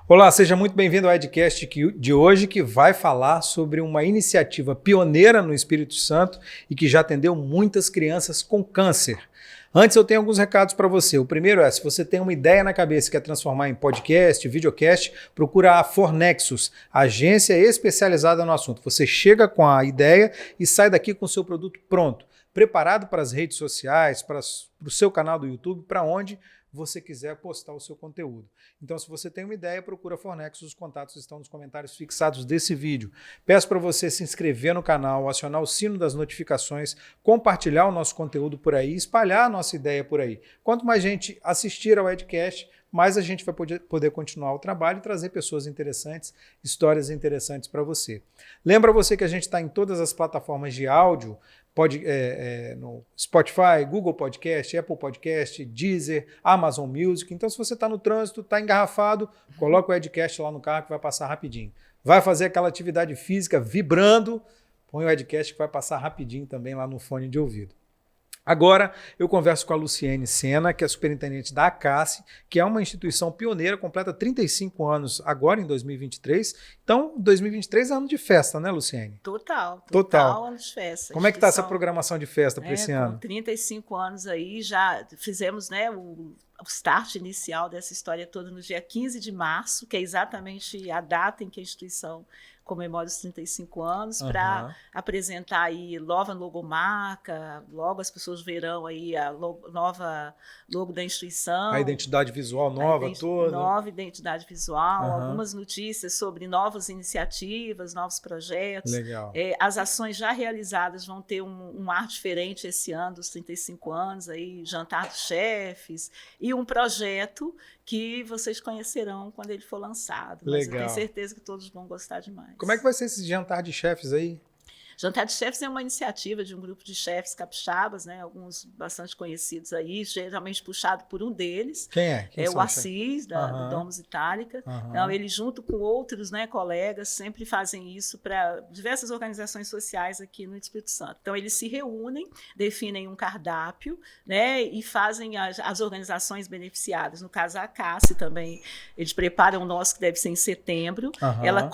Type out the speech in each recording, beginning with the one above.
Olá, seja muito bem-vindo ao Edcast de hoje, que vai falar sobre uma iniciativa pioneira no Espírito Santo e que já atendeu muitas crianças com câncer. Antes eu tenho alguns recados para você. O primeiro é, se você tem uma ideia na cabeça e quer transformar em podcast, videocast, procura a Fornexus, agência especializada no assunto. Você chega com a ideia e sai daqui com o seu produto pronto, preparado para as redes sociais, para o seu canal do YouTube, para onde você quiser postar o seu conteúdo. Então, se você tem uma ideia, procura a Fornexus, os contatos estão nos comentários fixados desse vídeo. Peço para você se inscrever no canal, acionar o sino das notificações, compartilhar o nosso conteúdo por aí, espalhar a nossa ideia por aí. Quanto mais gente assistir ao Edcast, mais a gente vai poder continuar o trabalho e trazer pessoas interessantes, histórias interessantes para você. Lembra você que a gente está em todas as plataformas de áudio, no Spotify, Google Podcast, Apple Podcast, Deezer, Amazon Music. Então, se você está no trânsito, está engarrafado, coloca o Edcast lá no carro que vai passar rapidinho. Vai fazer aquela atividade física vibrando, põe o Edcast que vai passar rapidinho também lá no fone de ouvido. Agora eu converso com a Luciene Sena, que é superintendente da ACACE, que é uma instituição pioneira, completa 35 anos agora em 2023. Então, 2023 é ano de festa, né, Luciene? Total ano de festa. Como é que está essa programação de festa para esse ano? Com 35 anos aí, já fizemos, né, o start inicial dessa história toda no dia 15 de março, que é exatamente a data em que a instituição comemora os 35 anos, para apresentar aí nova logomarca, logo as pessoas verão aí a nova logo da instituição. A identidade visual nova toda. Nova identidade visual, algumas notícias sobre novas iniciativas, novos projetos. Legal. As ações já realizadas vão ter um ar diferente esse ano, dos 35 anos, aí, jantar dos chefes, e um projeto que vocês conhecerão quando ele for lançado. Legal. Mas eu tenho certeza que todos vão gostar demais. Como é que vai ser esse jantar de chefes aí? Jantar de Chefes é uma iniciativa de um grupo de chefes capixabas, né? Alguns bastante conhecidos aí, geralmente puxado por um deles. Quem é? É o Assis, do Domus Itálica. Então, ele, junto com outros, né, colegas, sempre fazem isso para diversas organizações sociais aqui no Espírito Santo. Então, eles se reúnem, definem um cardápio, né, e fazem as organizações beneficiadas. No caso, a ACACE também, eles preparam o nosso, que deve ser em setembro. Ela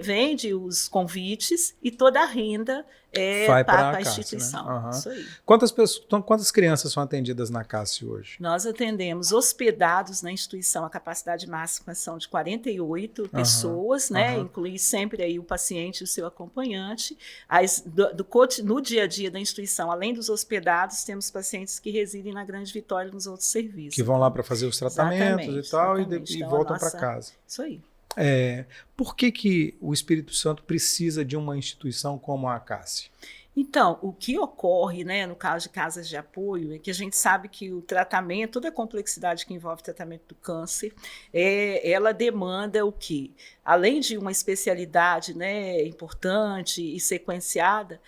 vende os convites e toda a renda vai para a instituição. Né? Isso aí. Quantas crianças são atendidas na ACACE hoje? Nós atendemos hospedados na instituição, a capacidade máxima são de 48 pessoas, né? Inclui sempre aí o paciente e o seu acompanhante. No dia a dia da instituição, além dos hospedados, temos pacientes que residem na Grande Vitória e nos outros serviços. Que vão lá para fazer os tratamentos e tal, e voltam para casa. Isso aí. Por que o Espírito Santo precisa de uma instituição como a ACACE? Então, o que ocorre, né, no caso de casas de apoio, é que a gente sabe que o tratamento, toda a complexidade que envolve o tratamento do câncer, ela demanda o quê? Além de uma especialidade, né, importante e sequenciada,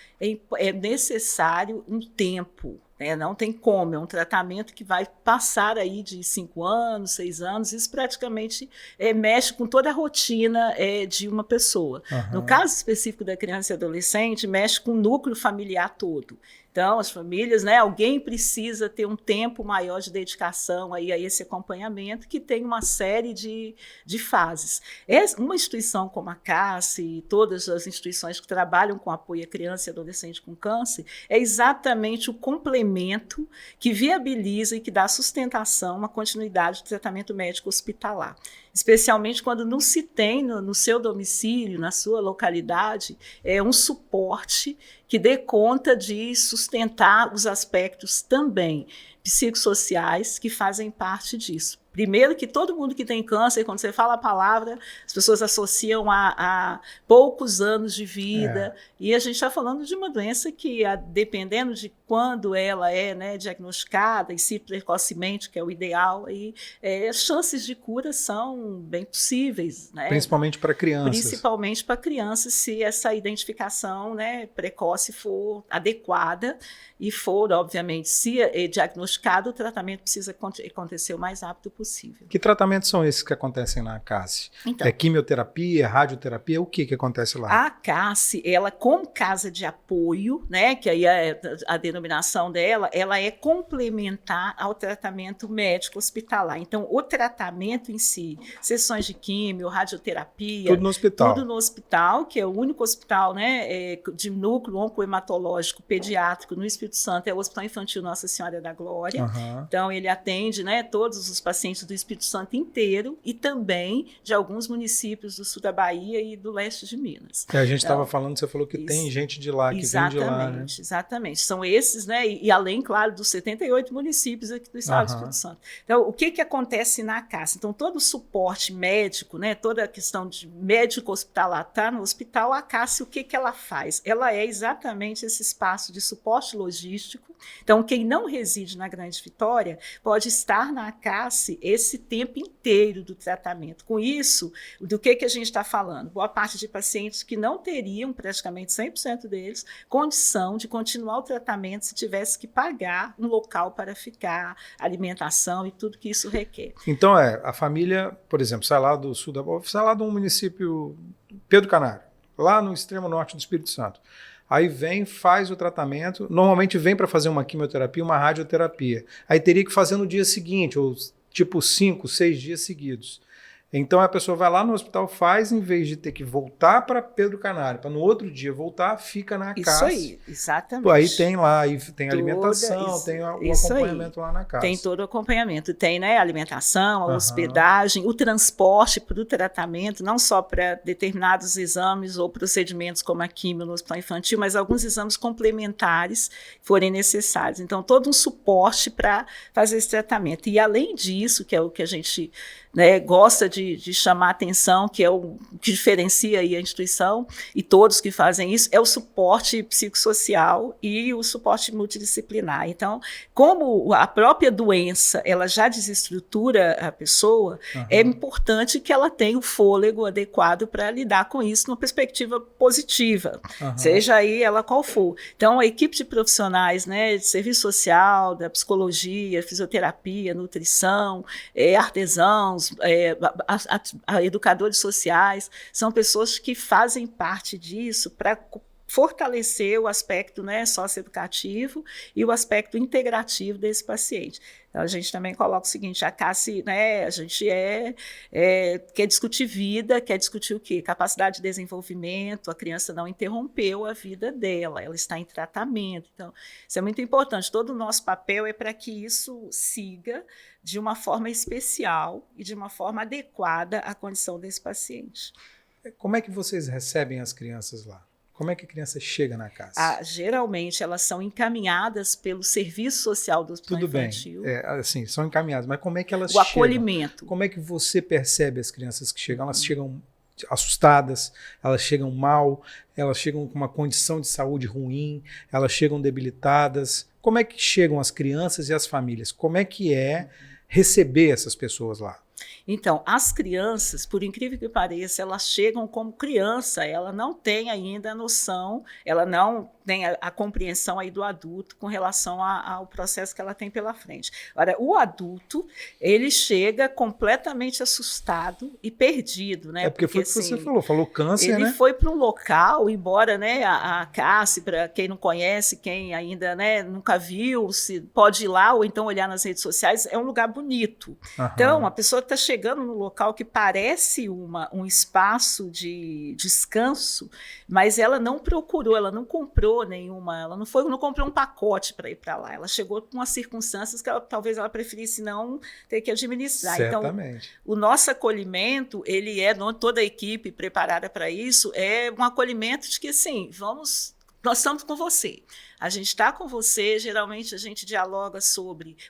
é necessário um tempo. Não tem como, é um tratamento que vai passar aí de 5 anos, 6 anos, isso praticamente mexe com toda a rotina de uma pessoa. No caso específico da criança e adolescente, mexe com o núcleo familiar todo. Então, as famílias, né, alguém precisa ter um tempo maior de dedicação aí a esse acompanhamento, que tem uma série de fases. Uma instituição como a CACE e todas as instituições que trabalham com apoio à criança e adolescente com câncer, é exatamente o complemento que viabiliza e que dá sustentação, uma continuidade do tratamento médico hospitalar. Especialmente quando não se tem no seu domicílio, na sua localidade, um suporte que dê conta de sustentar os aspectos também psicossociais que fazem parte disso. Primeiro que todo mundo que tem câncer, quando você fala a palavra, as pessoas associam a poucos anos de vida. E a gente está falando de uma doença que, dependendo de quando ela é, né, diagnosticada, e se precocemente, que é o ideal, as chances de cura são bem possíveis. Né? Principalmente para crianças. Principalmente para crianças, se essa identificação, né, precoce for adequada e for, obviamente, se é diagnosticado, o tratamento precisa acontecer o mais rápido possível. Que tratamentos são esses que acontecem na ACACE? Então, é quimioterapia, radioterapia? O que acontece lá? A ACACE, ela como casa de apoio, né, que aí a denominação dela, ela é complementar ao tratamento médico hospitalar. Então, o tratamento em si, sessões de químio, radioterapia, tudo no hospital, que é o único hospital, né, de núcleo oncohematológico pediátrico no Espírito Santo, é o Hospital Infantil Nossa Senhora da Glória. Então, ele atende, né, todos os pacientes do Espírito Santo inteiro e também de alguns municípios do sul da Bahia e do leste de Minas. A gente estava falando, você falou que tem gente de lá, que vem de lá, né? Exatamente. São esses, né? E além, claro, dos 78 municípios aqui do estado do Espírito Santo. Então, o que acontece na CASA? Então, todo o suporte médico, né? Toda a questão de médico hospitalar está no hospital, a CASA, o que ela faz? Ela é exatamente esse espaço de suporte logístico. Então, quem não reside na Grande Vitória pode estar na CASA esse tempo inteiro do tratamento. Com isso, do que a gente está falando? Boa parte de pacientes que não teriam, praticamente 100% deles, condição de continuar o tratamento se tivesse que pagar um local para ficar, alimentação e tudo que isso requer. Então, a família, por exemplo, sai lá do sul sai lá de um município, Pedro Canário, lá no extremo norte do Espírito Santo. Aí vem, faz o tratamento, normalmente vem para fazer uma quimioterapia, uma radioterapia. Aí teria que fazer no dia seguinte, ou tipo 5, 6 dias seguidos. Então a pessoa vai lá no hospital, faz, em vez de ter que voltar para Pedro Canário, para no outro dia voltar, fica na casa. Isso aí, exatamente. Aí tem lá, aí tem alimentação, tem o acompanhamento lá na casa. Tem todo o acompanhamento, tem, né, alimentação, a hospedagem, o transporte para o tratamento, não só para determinados exames ou procedimentos como a quimio no hospital infantil, mas alguns exames complementares que forem necessários. Então, todo um suporte para fazer esse tratamento. E além disso, que é o que a gente, né, gosta de chamar a atenção, que é o que diferencia aí a instituição e todos que fazem isso, é o suporte psicossocial e o suporte multidisciplinar. Então, como a própria doença ela já desestrutura a pessoa, é importante que ela tenha o fôlego adequado para lidar com isso numa perspectiva positiva, seja aí ela qual for. Então, a equipe de profissionais, né, de serviço social, da psicologia, nutrição, artesãos, educadores sociais, são pessoas que fazem parte disso para fortalecer o aspecto, né, socioeducativo e o aspecto integrativo desse paciente. Então, a gente também coloca o seguinte, a CASSE, né, a gente quer discutir vida, quer discutir o quê? Capacidade de desenvolvimento, a criança não interrompeu a vida dela, ela está em tratamento. Então, isso é muito importante. Todo o nosso papel é para que isso siga de uma forma especial e de uma forma adequada à condição desse paciente. Como é que vocês recebem as crianças lá? Como é que a criança chega na casa? Geralmente, elas são encaminhadas pelo serviço social do hospital infantil. Tudo bem, assim, são encaminhadas, mas como é que elas chegam? O acolhimento. Como é que você percebe as crianças que chegam? Elas chegam assustadas, elas chegam mal, elas chegam com uma condição de saúde ruim, elas chegam debilitadas. Como é que chegam as crianças e as famílias? Como é que é receber essas pessoas lá? Então, as crianças, por incrível que pareça, elas chegam como criança, ela não tem ainda a noção, ela não tem a compreensão aí do adulto com relação ao processo que ela tem pela frente. Agora, o adulto, ele chega completamente assustado e perdido, né? Porque foi o que você falou câncer, ele, né? Ele foi para um local, embora, né, a CASSE, para quem não conhece, quem ainda, né, nunca viu, se pode ir lá ou então olhar nas redes sociais, é um lugar bonito. Então, a pessoa está chegando no local que parece um espaço de descanso, mas ela não procurou, ela não comprou nenhuma, ela não comprou um pacote para ir para lá, ela chegou com umas circunstâncias que talvez ela preferisse não ter que administrar. Certamente. Então, o nosso acolhimento, ele toda a equipe preparada para isso, é um acolhimento de que, assim, nós estamos com você. A gente está com você, geralmente a gente dialoga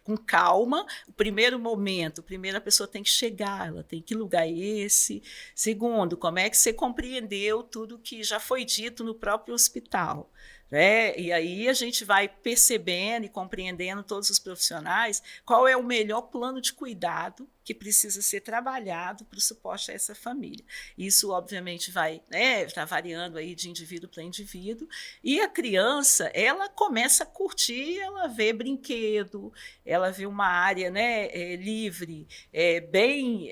com calma, o primeiro momento, primeiro a pessoa tem que chegar, ela tem que lugar esse. Segundo, como é que você compreendeu tudo que já foi dito no próprio hospital? E aí a gente vai percebendo e compreendendo todos os profissionais qual é o melhor plano de cuidado que precisa ser trabalhado para o suporte a essa família. Isso, obviamente, vai tá variando aí de indivíduo para indivíduo, e a criança, ela começa a curtir, ela vê brinquedo, ela vê uma área, né, livre, bem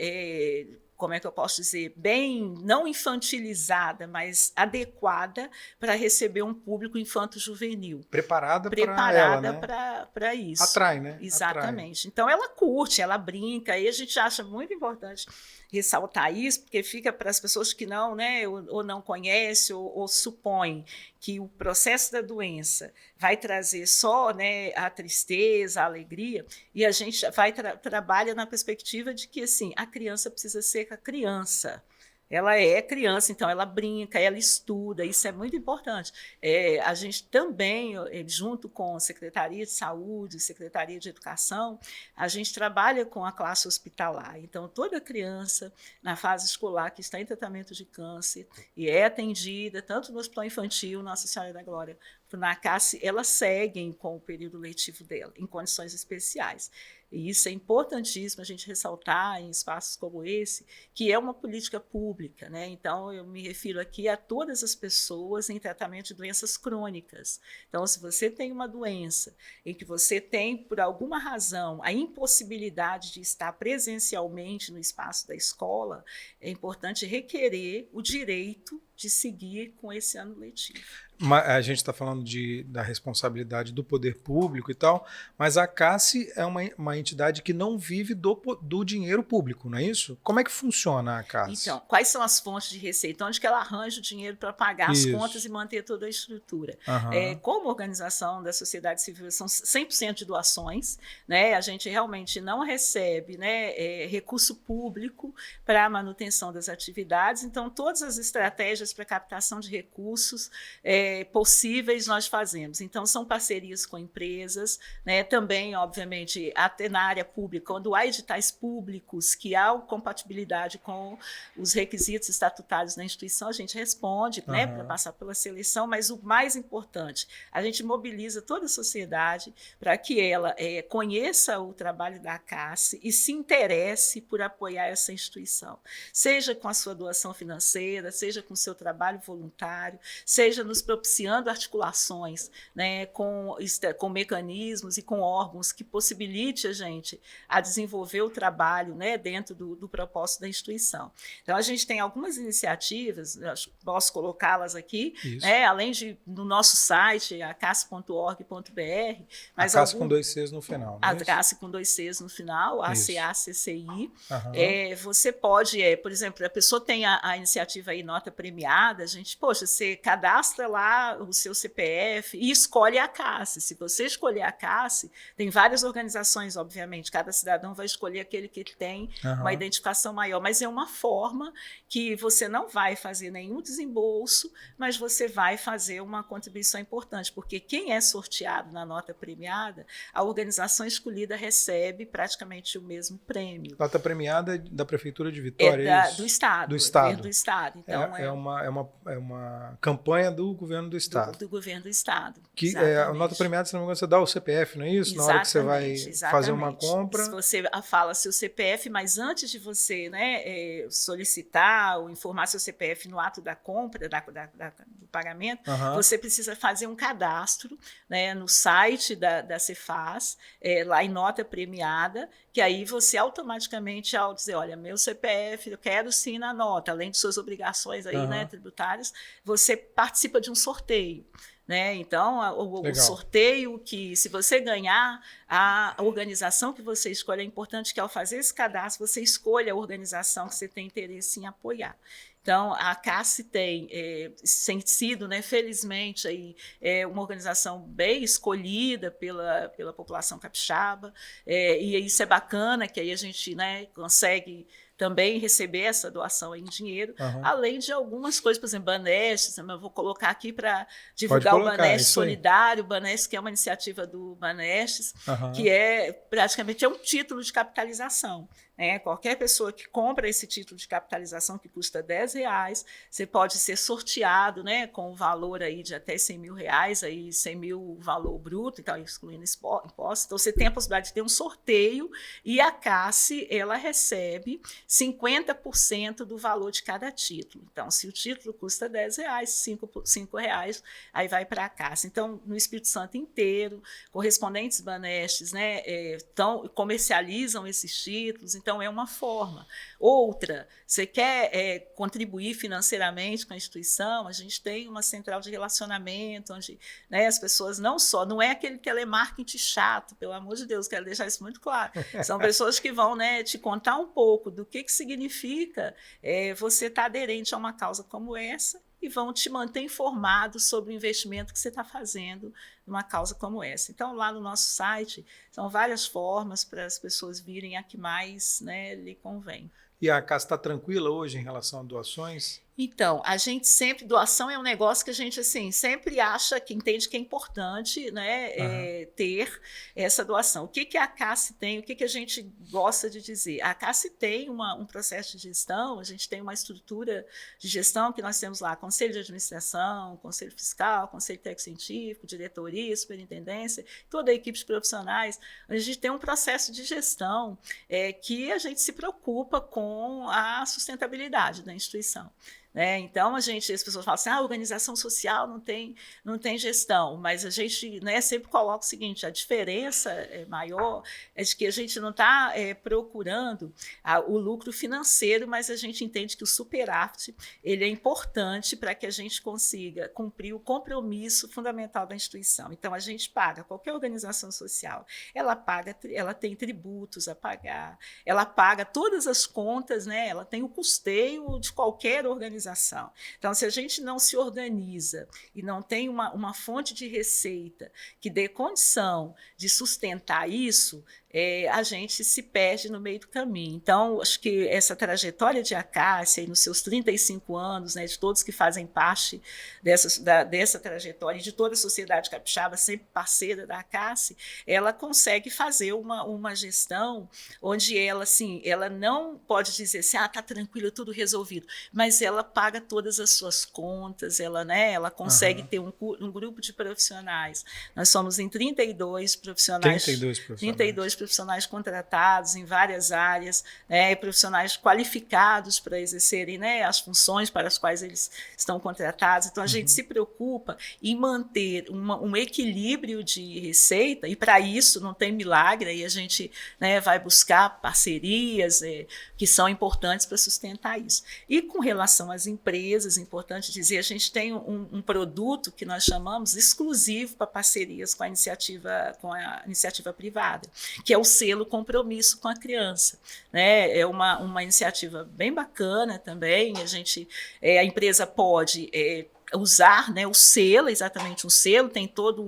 como é que eu posso dizer, bem, não infantilizada, mas adequada para receber um público infanto-juvenil. Preparada para ela, né? Para isso. Atrai, né? Exatamente. Atrai. Então, ela curte, ela brinca, e a gente acha muito importante ressaltar isso, porque fica para as pessoas que não, né, ou não conhecem, ou supõem que o processo da doença vai trazer só, né, a tristeza, a alegria, e a gente trabalha na perspectiva de que assim, a criança precisa ser a criança. Ela é criança, então ela brinca, ela estuda, isso é muito importante. A gente também, junto com a Secretaria de Saúde, Secretaria de Educação, a gente trabalha com a classe hospitalar. Então, toda criança na fase escolar que está em tratamento de câncer e é atendida, tanto no Hospital Infantil, Nossa Senhora da Glória, na CASSE, elas seguem com o período letivo dela, em condições especiais. E isso é importantíssimo a gente ressaltar em espaços como esse, que é uma política pública, né? Então, eu me refiro aqui a todas as pessoas em tratamento de doenças crônicas. Então, se você tem uma doença em que você tem, por alguma razão, a impossibilidade de estar presencialmente no espaço da escola, é importante requerer o direito de seguir com esse ano letivo. A gente está falando da responsabilidade do poder público e tal, mas a CASSE é uma entidade que não vive do dinheiro público, não é isso? Como é que funciona a CASSE? Então, quais são as fontes de receita? Onde que ela arranja o dinheiro para pagar as contas e manter toda a estrutura? Como organização da sociedade civil, são 100% de doações, né? A gente realmente não recebe, né, recurso público para a manutenção das atividades, então todas as estratégias para captação de recursos possíveis nós fazemos. Então, são parcerias com empresas, né? Também, obviamente, até na área pública, quando há editais públicos que há compatibilidade com os requisitos estatutários da instituição, a gente responde, né, para passar pela seleção, mas o mais importante, a gente mobiliza toda a sociedade para que ela conheça o trabalho da CASSE e se interesse por apoiar essa instituição, seja com a sua doação financeira, seja com o seu trabalho voluntário, seja nos propiciando articulações, né, com mecanismos e com órgãos que possibilite a gente a desenvolver o trabalho, né, dentro do propósito da instituição. Então, a gente tem algumas iniciativas, posso colocá-las aqui, né, além no nosso site, acasse.org.br. A CASSE com 2 Cs no final. A CASSE com 2 Cs no final, ACACCI. Você pode, por exemplo, a pessoa tem a iniciativa aí, nota premiada, a gente, você cadastra lá o seu CPF e escolhe a CASSE. Se você escolher a CASSE, tem várias organizações, obviamente, cada cidadão vai escolher aquele que tem uma identificação maior, mas é uma forma que você não vai fazer nenhum desembolso, mas você vai fazer uma contribuição importante, porque quem é sorteado na nota premiada, a organização escolhida recebe praticamente o mesmo prêmio. Nota premiada da Prefeitura de Vitória, do Estado. Do Estado. Do Estado. Então, é uma campanha do governo do Estado. Do governo do Estado. Que a nota premiada, se não me engano, você dá o CPF, não é isso? Exatamente, na hora que você vai fazer uma compra. Se você fala seu CPF, mas antes de você, né, solicitar ou informar seu CPF no ato da compra, do pagamento, você precisa fazer um cadastro, né, no site da Cefaz, lá em nota premiada, que aí você automaticamente, ao dizer, olha, meu CPF, eu quero sim na nota, além de suas obrigações aí, né, tributárias, você participa de um sorteio. Né? Então, o sorteio que, se você ganhar, a organização que você escolhe, é importante que, ao fazer esse cadastro, você escolha a organização que você tem interesse em apoiar. Então, a CASSE tem sido, né, felizmente, aí, uma organização bem escolhida pela população capixaba, e isso é bacana, que aí a gente, né, consegue também receber essa doação em dinheiro, além de algumas coisas, por exemplo, Banestes, eu vou colocar aqui para divulgar o Banestes Solidário, o Banestes, que é uma iniciativa do Banestes, que praticamente um título de capitalização. Qualquer pessoa que compra esse título de capitalização, que custa R$10, você pode ser sorteado, né, com o valor aí de até R$100 mil, aí 100 mil valor bruto, então excluindo impostos. Então, você tem a possibilidade de ter um sorteio e a CASSE, ela recebe 50% do valor de cada título. Então, se o título custa R$10, R$5, aí vai para a Cassa. Então, no Espírito Santo inteiro, correspondentes Banestes, né, comercializam esses títulos, então é uma forma. Outra, você quer contribuir financeiramente com a instituição, a gente tem uma central de relacionamento, onde, né, as pessoas não é aquele telemarketing chato, pelo amor de Deus, quero deixar isso muito claro. São pessoas que vão, né, te contar um pouco do que significa você estar aderente a uma causa como essa, e vão te manter informado sobre o investimento que você está fazendo numa causa como essa. Então, lá no nosso site, são várias formas para as pessoas virem a que mais, né, lhe convém. E a Cassa está tranquila hoje em relação a doações? Então, a gente sempre, doação é um negócio que a gente assim, sempre acha, que entende que é importante, né, ter essa doação. O que a CACE tem, o que a gente gosta de dizer? A CACE tem um processo de gestão, a gente tem uma estrutura de gestão que nós temos lá, conselho de administração, conselho fiscal, conselho técnico-científico, diretoria, superintendência, toda a equipe de profissionais. A gente tem um processo de gestão que a gente se preocupa com a sustentabilidade da instituição. Então, as pessoas falam assim, a organização social não tem gestão, mas a gente, né, sempre coloca o seguinte, a diferença maior é de que a gente não está procurando o lucro financeiro, mas a gente entende que o superávit ele é importante para que a gente consiga cumprir o compromisso fundamental da instituição. Então, a gente paga, qualquer organização social, ela tem tributos a pagar, ela paga todas as contas, né, ela tem o custeio de qualquer organização. Então, se a gente não se organiza e não tem uma fonte de receita que dê condição de sustentar isso, a gente se perde no meio do caminho. Então, acho que essa trajetória de Acácia, nos seus 35 anos, né, de todos que fazem parte dessa trajetória, e de toda a sociedade capixaba, sempre parceira da Acácia, ela consegue fazer uma gestão onde ela, assim, ela não pode dizer assim, está tranquilo, tudo resolvido, mas ela paga todas as suas contas, ela consegue ter um grupo de profissionais. Nós somos em 32 profissionais. 32 profissionais contratados em várias áreas, profissionais qualificados para exercerem, né, as funções para as quais eles estão contratados. Então, a gente se preocupa em manter um equilíbrio de receita, e para isso não tem milagre, aí a gente, né, vai buscar parcerias que são importantes para sustentar isso. E com relação às empresas, é importante dizer, a gente tem um produto que nós chamamos exclusivo para parcerias com a iniciativa privada, que é o selo Compromisso com a Criança. É uma iniciativa bem bacana também, a empresa pode usar, né, o selo, exatamente um selo, tem todo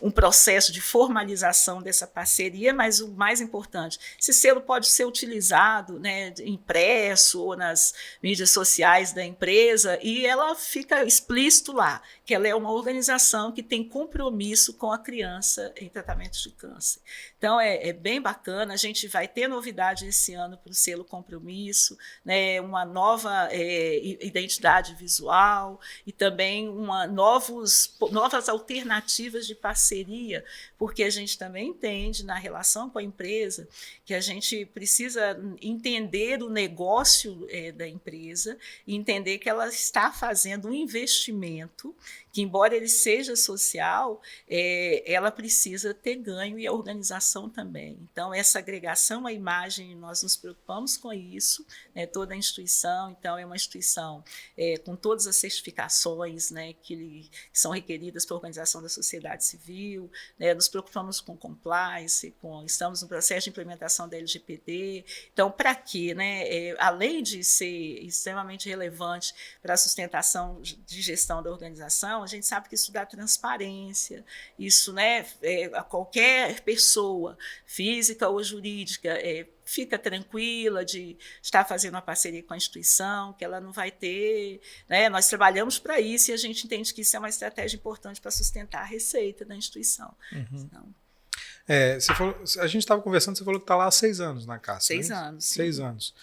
um processo de formalização dessa parceria, mas o mais importante, esse selo pode ser utilizado, né, impresso ou nas mídias sociais da empresa, e ela fica explícito lá, que ela é uma organização que tem compromisso com a criança em tratamentos de câncer. Então, é bem bacana, a gente vai ter novidade esse ano para o selo Compromisso, né, uma nova identidade visual, e também novas alternativas de parceria, porque a gente também entende, na relação com a empresa, que a gente precisa entender o negócio da empresa e entender que ela está fazendo um investimento que, embora ele seja social, ela precisa ter ganho, e a organização também. Então, essa agregação à imagem, nós nos preocupamos com isso, né, toda a instituição. Então, é uma instituição com todas as certificações, né, que são requeridas para a organização da sociedade civil, né, nos preocupamos com compliance, estamos no processo de implementação da LGPD. Então, para quê? Né? Além de ser extremamente relevante para a sustentação de gestão da organização, a gente sabe que isso dá transparência, isso, né, a qualquer pessoa, física ou jurídica, fica tranquila de estar fazendo uma parceria com a instituição, que ela não vai ter, né, nós trabalhamos para isso, e a gente entende que isso é uma estratégia importante para sustentar a receita da instituição. Então, você falou, a gente estava conversando, você falou que está lá há 6 anos na Cássia. 6 anos. Sim. 6 anos.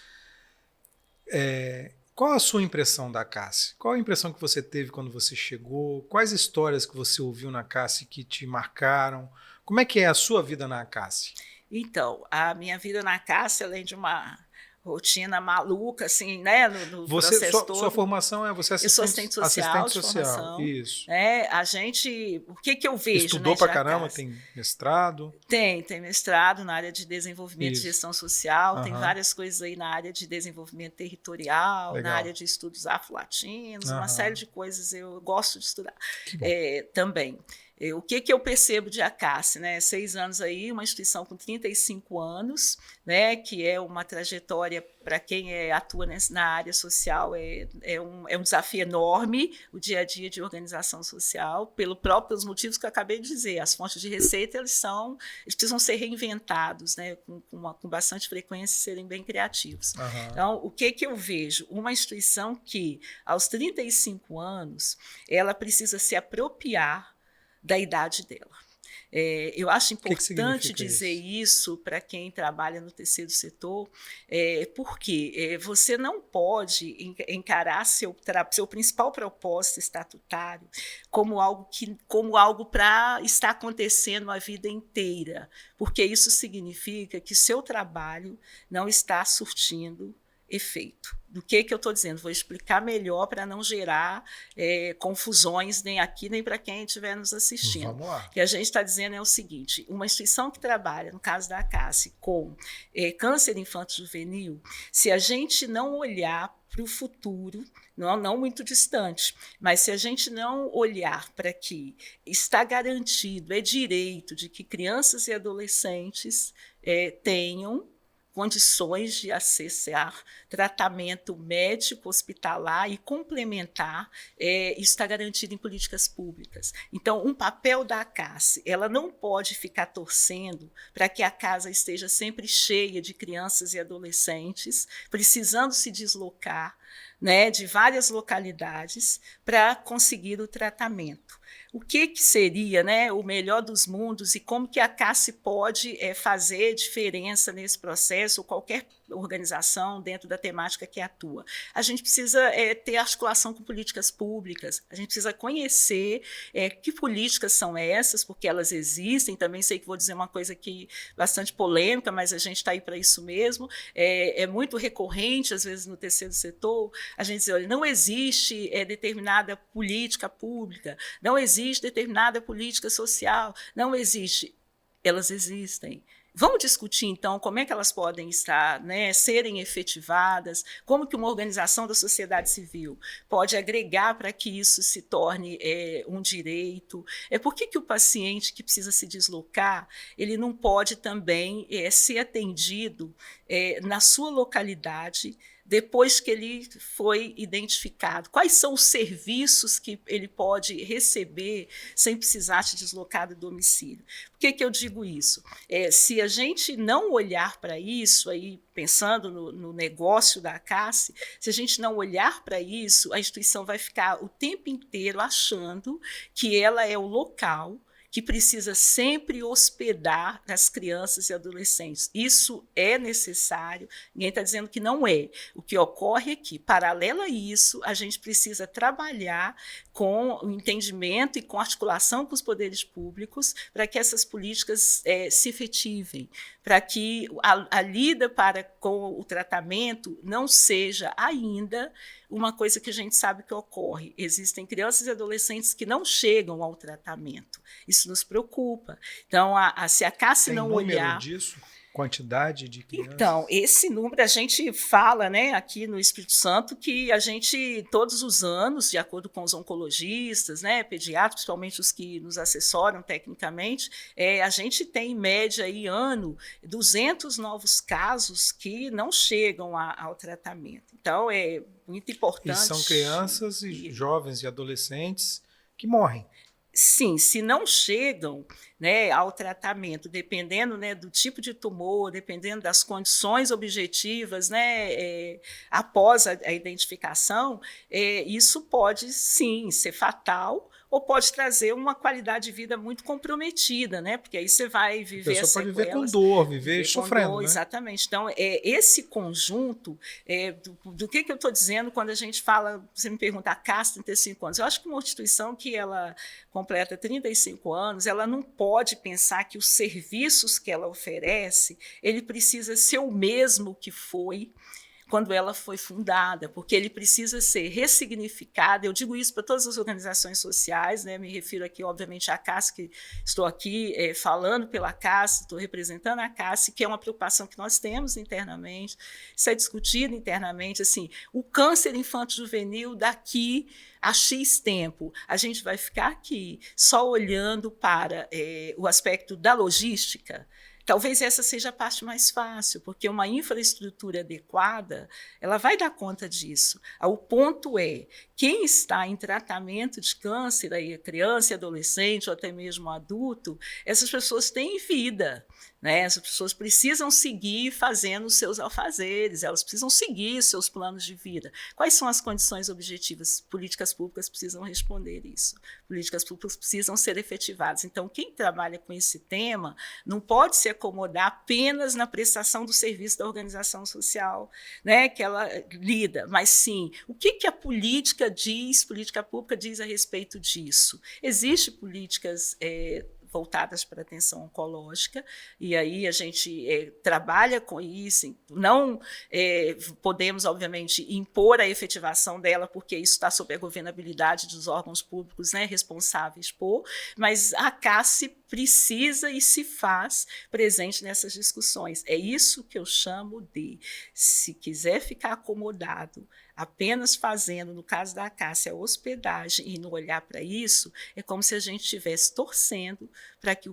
Qual a sua impressão da Cássia? Qual a impressão que você teve quando você chegou? Quais histórias que você ouviu na Cássia que te marcaram? Como é que é a sua vida na Cássia? Então, a minha vida na Cássia, além de uma rotina maluca, assim, né, no Você, processo todo. Sua formação é você Eu sou assistente social de formação. Isso. A gente, o que eu vejo, Estudou né, pra caramba, tem mestrado? Tem mestrado na área de desenvolvimento e gestão social, tem várias coisas aí na área de desenvolvimento territorial, na área de estudos afro-latinos, uma série de coisas eu gosto de estudar também. O que eu percebo de ACACE, né? 6 anos aí, uma instituição com 35 anos, né? Que é uma trajetória para quem atua na área social, é um desafio enorme o dia a dia de organização social, pelos motivos que eu acabei de dizer. As fontes de receita, eles precisam ser reinventados, né? Com bastante frequência e serem bem criativos. Então, o que eu vejo? Uma instituição que, aos 35 anos, ela precisa se apropriar da idade dela. Eu acho importante dizer isso para quem trabalha no terceiro setor, porque você não pode encarar seu principal propósito estatutário como algo para estar acontecendo a vida inteira, porque isso significa que seu trabalho não está surtindo efeito. Do que eu estou dizendo? Vou explicar melhor para não gerar confusões nem aqui, nem para quem estiver nos assistindo. Vamos lá. O que a gente está dizendo é o seguinte, uma instituição que trabalha, no caso da ACACE, com câncer infanto-juvenil, se a gente não olhar para o futuro, não muito distante, mas se a gente não olhar para que está garantido, é direito de que crianças e adolescentes tenham condições de acessar tratamento médico, hospitalar e complementar, isso está garantido em políticas públicas. Então, um papel da ACACE, ela não pode ficar torcendo para que a casa esteja sempre cheia de crianças e adolescentes, precisando se deslocar, né, de várias localidades para conseguir o tratamento. O que seria, né, o melhor dos mundos e como que a ACACE pode fazer diferença nesse processo, ou qualquer organização dentro da temática que atua? A gente precisa ter articulação com políticas públicas, a gente precisa conhecer que políticas são essas, porque elas existem. Também sei que vou dizer uma coisa aqui bastante polêmica, mas a gente está aí para isso mesmo. É muito recorrente, às vezes, no terceiro setor, a gente diz, olha, não existe determinada política pública, não existe determinada política social, não existe. Elas existem. Vamos discutir, então, como é que elas podem estar, né, serem efetivadas, como que uma organização da sociedade civil pode agregar para que isso se torne um direito. Por que o paciente que precisa se deslocar, ele não pode também ser atendido na sua localidade, depois que ele foi identificado? Quais são os serviços que ele pode receber sem precisar se deslocar do domicílio? Por que eu digo isso? Se a gente não olhar para isso, aí, pensando no negócio da ACACE, se a gente não olhar para isso, a instituição vai ficar o tempo inteiro achando que ela é o local que precisa sempre hospedar as crianças e adolescentes. Isso é necessário, ninguém está dizendo que não é. O que ocorre é que, paralelo a isso, a gente precisa trabalhar com o entendimento e com articulação com os poderes públicos para que essas políticas se efetivem, para que a lida com o tratamento não seja ainda uma coisa que a gente sabe que ocorre. Existem crianças e adolescentes que não chegam ao tratamento. Isso nos preocupa. Então, se a ACACE não olhar... Tem número disso? Quantidade de crianças? Então, esse número a gente fala, né, aqui no Espírito Santo, que a gente, todos os anos, de acordo com os oncologistas, né, pediatras, principalmente os que nos assessoram tecnicamente, a gente tem, em média, aí, ano, 200 novos casos que não chegam ao tratamento. Então, é muito importante... E são crianças e jovens e adolescentes que morrem. Sim, se não chegam, né, ao tratamento, dependendo, né, do tipo de tumor, dependendo das condições objetivas, né, após a identificação, isso pode, sim, ser fatal ou pode trazer uma qualidade de vida muito comprometida, né? Porque aí você vai viver as sequelas. A pessoa pode viver com dor, viver sofrendo, dor, né? Exatamente. Então, esse conjunto, do que eu estou dizendo quando a gente fala, você me pergunta, a CAS 35 anos, eu acho que uma instituição que ela completa 35 anos, ela não pode pensar que os serviços que ela oferece, ele precisa ser o mesmo que foi quando ela foi fundada, porque ele precisa ser ressignificado. Eu digo isso para todas as organizações sociais, né? Me refiro aqui, obviamente, à CAS, que estou aqui falando pela CAS, estou representando a CAS, que é uma preocupação que nós temos internamente, isso é discutido internamente. Assim, o câncer infanto-juvenil daqui a X tempo, a gente vai ficar aqui só olhando para o aspecto da logística. Talvez essa seja a parte mais fácil, porque uma infraestrutura adequada, ela vai dar conta disso. O ponto é, quem está em tratamento de câncer, aí a criança, adolescente ou até mesmo adulto, essas pessoas têm vida, né? Essas pessoas precisam seguir fazendo os seus afazeres, elas precisam seguir seus planos de vida. Quais são as condições objetivas? Políticas públicas precisam responder isso. Políticas públicas precisam ser efetivadas. Então, quem trabalha com esse tema não pode se acomodar apenas na prestação do serviço da organização social, né, que ela lida, mas sim, o que a política pública diz a respeito disso? Existem políticas voltadas para a atenção oncológica, e aí a gente trabalha com isso, não podemos, obviamente, impor a efetivação dela, porque isso está sob a governabilidade dos órgãos públicos, né, responsáveis por, mas a CAS precisa e se faz presente nessas discussões. É isso que eu chamo de, se quiser ficar acomodado, apenas fazendo, no caso da Cássia, a hospedagem e não olhar para isso, é como se a gente estivesse torcendo para que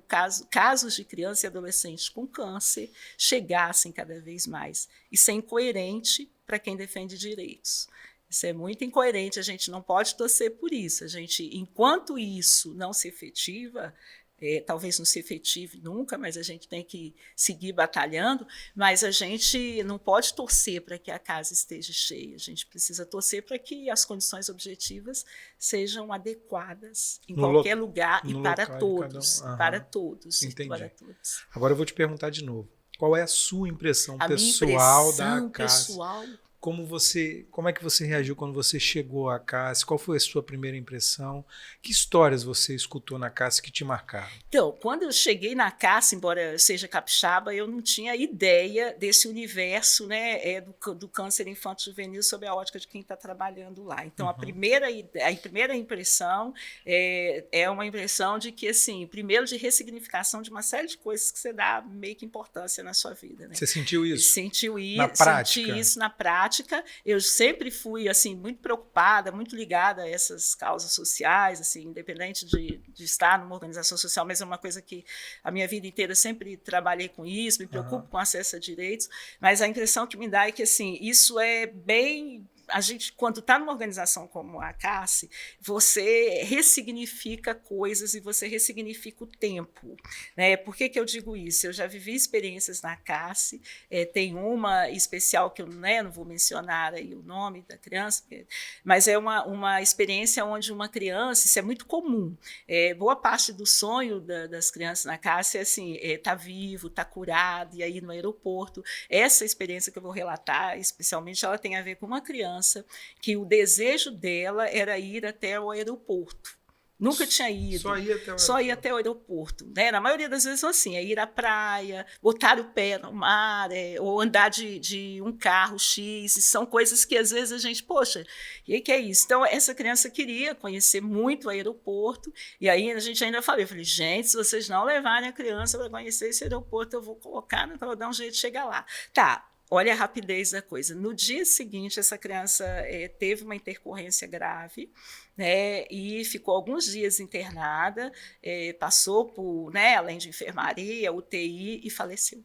casos de crianças e adolescentes com câncer chegassem cada vez mais. Isso é incoerente para quem defende direitos. Isso é muito incoerente, a gente não pode torcer por isso. A gente, enquanto isso não se efetiva, talvez não se efetive nunca, mas a gente tem que seguir batalhando, mas a gente não pode torcer para que a casa esteja cheia, a gente precisa torcer para que as condições objetivas sejam adequadas em qualquer lugar e para todos, para todos. Entendi. Para todos. Agora eu vou te perguntar de novo, qual é a sua impressão pessoal da casa? Como é que você reagiu quando você chegou à CAS? Qual foi a sua primeira impressão? Que histórias você escutou na CAS que te marcaram? Então, quando eu cheguei na CAS, embora eu seja capixaba, eu não tinha ideia desse universo, né, do câncer infanto-juvenil sob a ótica de quem está trabalhando lá. Então, a primeira impressão é uma impressão de que, assim, primeiro de ressignificação de uma série de coisas que você dá meio que importância na sua vida. Né? Você sentiu isso? Senti isso na prática. Eu sempre fui assim muito preocupada, muito ligada a essas causas sociais, assim, independente de estar numa organização social, mas é uma coisa que a minha vida inteira sempre trabalhei com isso, me preocupo com acesso a direitos, mas a impressão que me dá é que assim, isso é bem... A gente, quando está numa organização como a CAS, você ressignifica coisas e você ressignifica o tempo. Né? Por que eu digo isso? Eu já vivi experiências na CAS, tem uma especial que eu não vou mencionar aí o nome da criança, mas é uma experiência onde uma criança, isso é muito comum, boa parte do sonho das crianças na CAS é assim, tá vivo, tá curado, e aí no aeroporto. Essa experiência que eu vou relatar, especialmente, ela tem a ver com uma criança que o desejo dela era ir até o aeroporto. Nunca tinha ido. Só ia até o aeroporto. Né? Na maioria das vezes, assim, é ir à praia, botar o pé no mar, ou andar de um carro X. E são coisas que, às vezes, a gente... Poxa, e aí que é isso? Então, essa criança queria conhecer muito o aeroporto. E aí, a gente ainda falou, eu falei, gente, se vocês não levarem a criança para conhecer esse aeroporto, eu vou colocar, né, para dar um jeito de chegar lá. Tá. Olha a rapidez da coisa. No dia seguinte, essa criança teve uma intercorrência grave, né, e ficou alguns dias internada, passou por, né, além de enfermaria, UTI, e faleceu.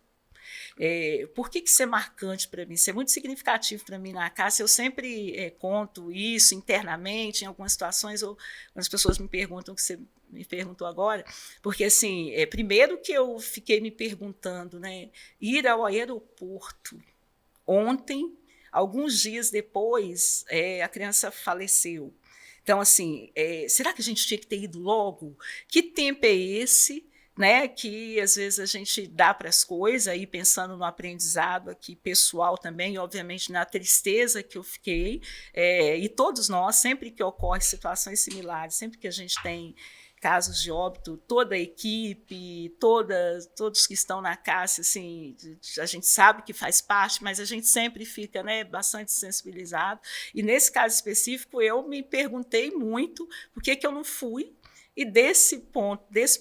Por que isso é marcante para mim? Isso é muito significativo para mim na casa. Eu sempre conto isso internamente, em algumas situações, ou quando as pessoas me perguntam o que você me perguntou agora, porque, assim, primeiro que eu fiquei me perguntando, né, ir ao aeroporto ontem, alguns dias depois, a criança faleceu. Então, assim, será que a gente tinha que ter ido logo? Que tempo é esse? Né, que às vezes a gente dá para as coisas, aí pensando no aprendizado aqui pessoal também, e obviamente na tristeza que eu fiquei, e todos nós, sempre que ocorrem situações similares, sempre que a gente tem casos de óbito, toda a equipe, todos que estão na CASSE, assim, a gente sabe que faz parte, mas a gente sempre fica, né, bastante sensibilizado. E nesse caso específico, eu me perguntei muito por que eu não fui. E desse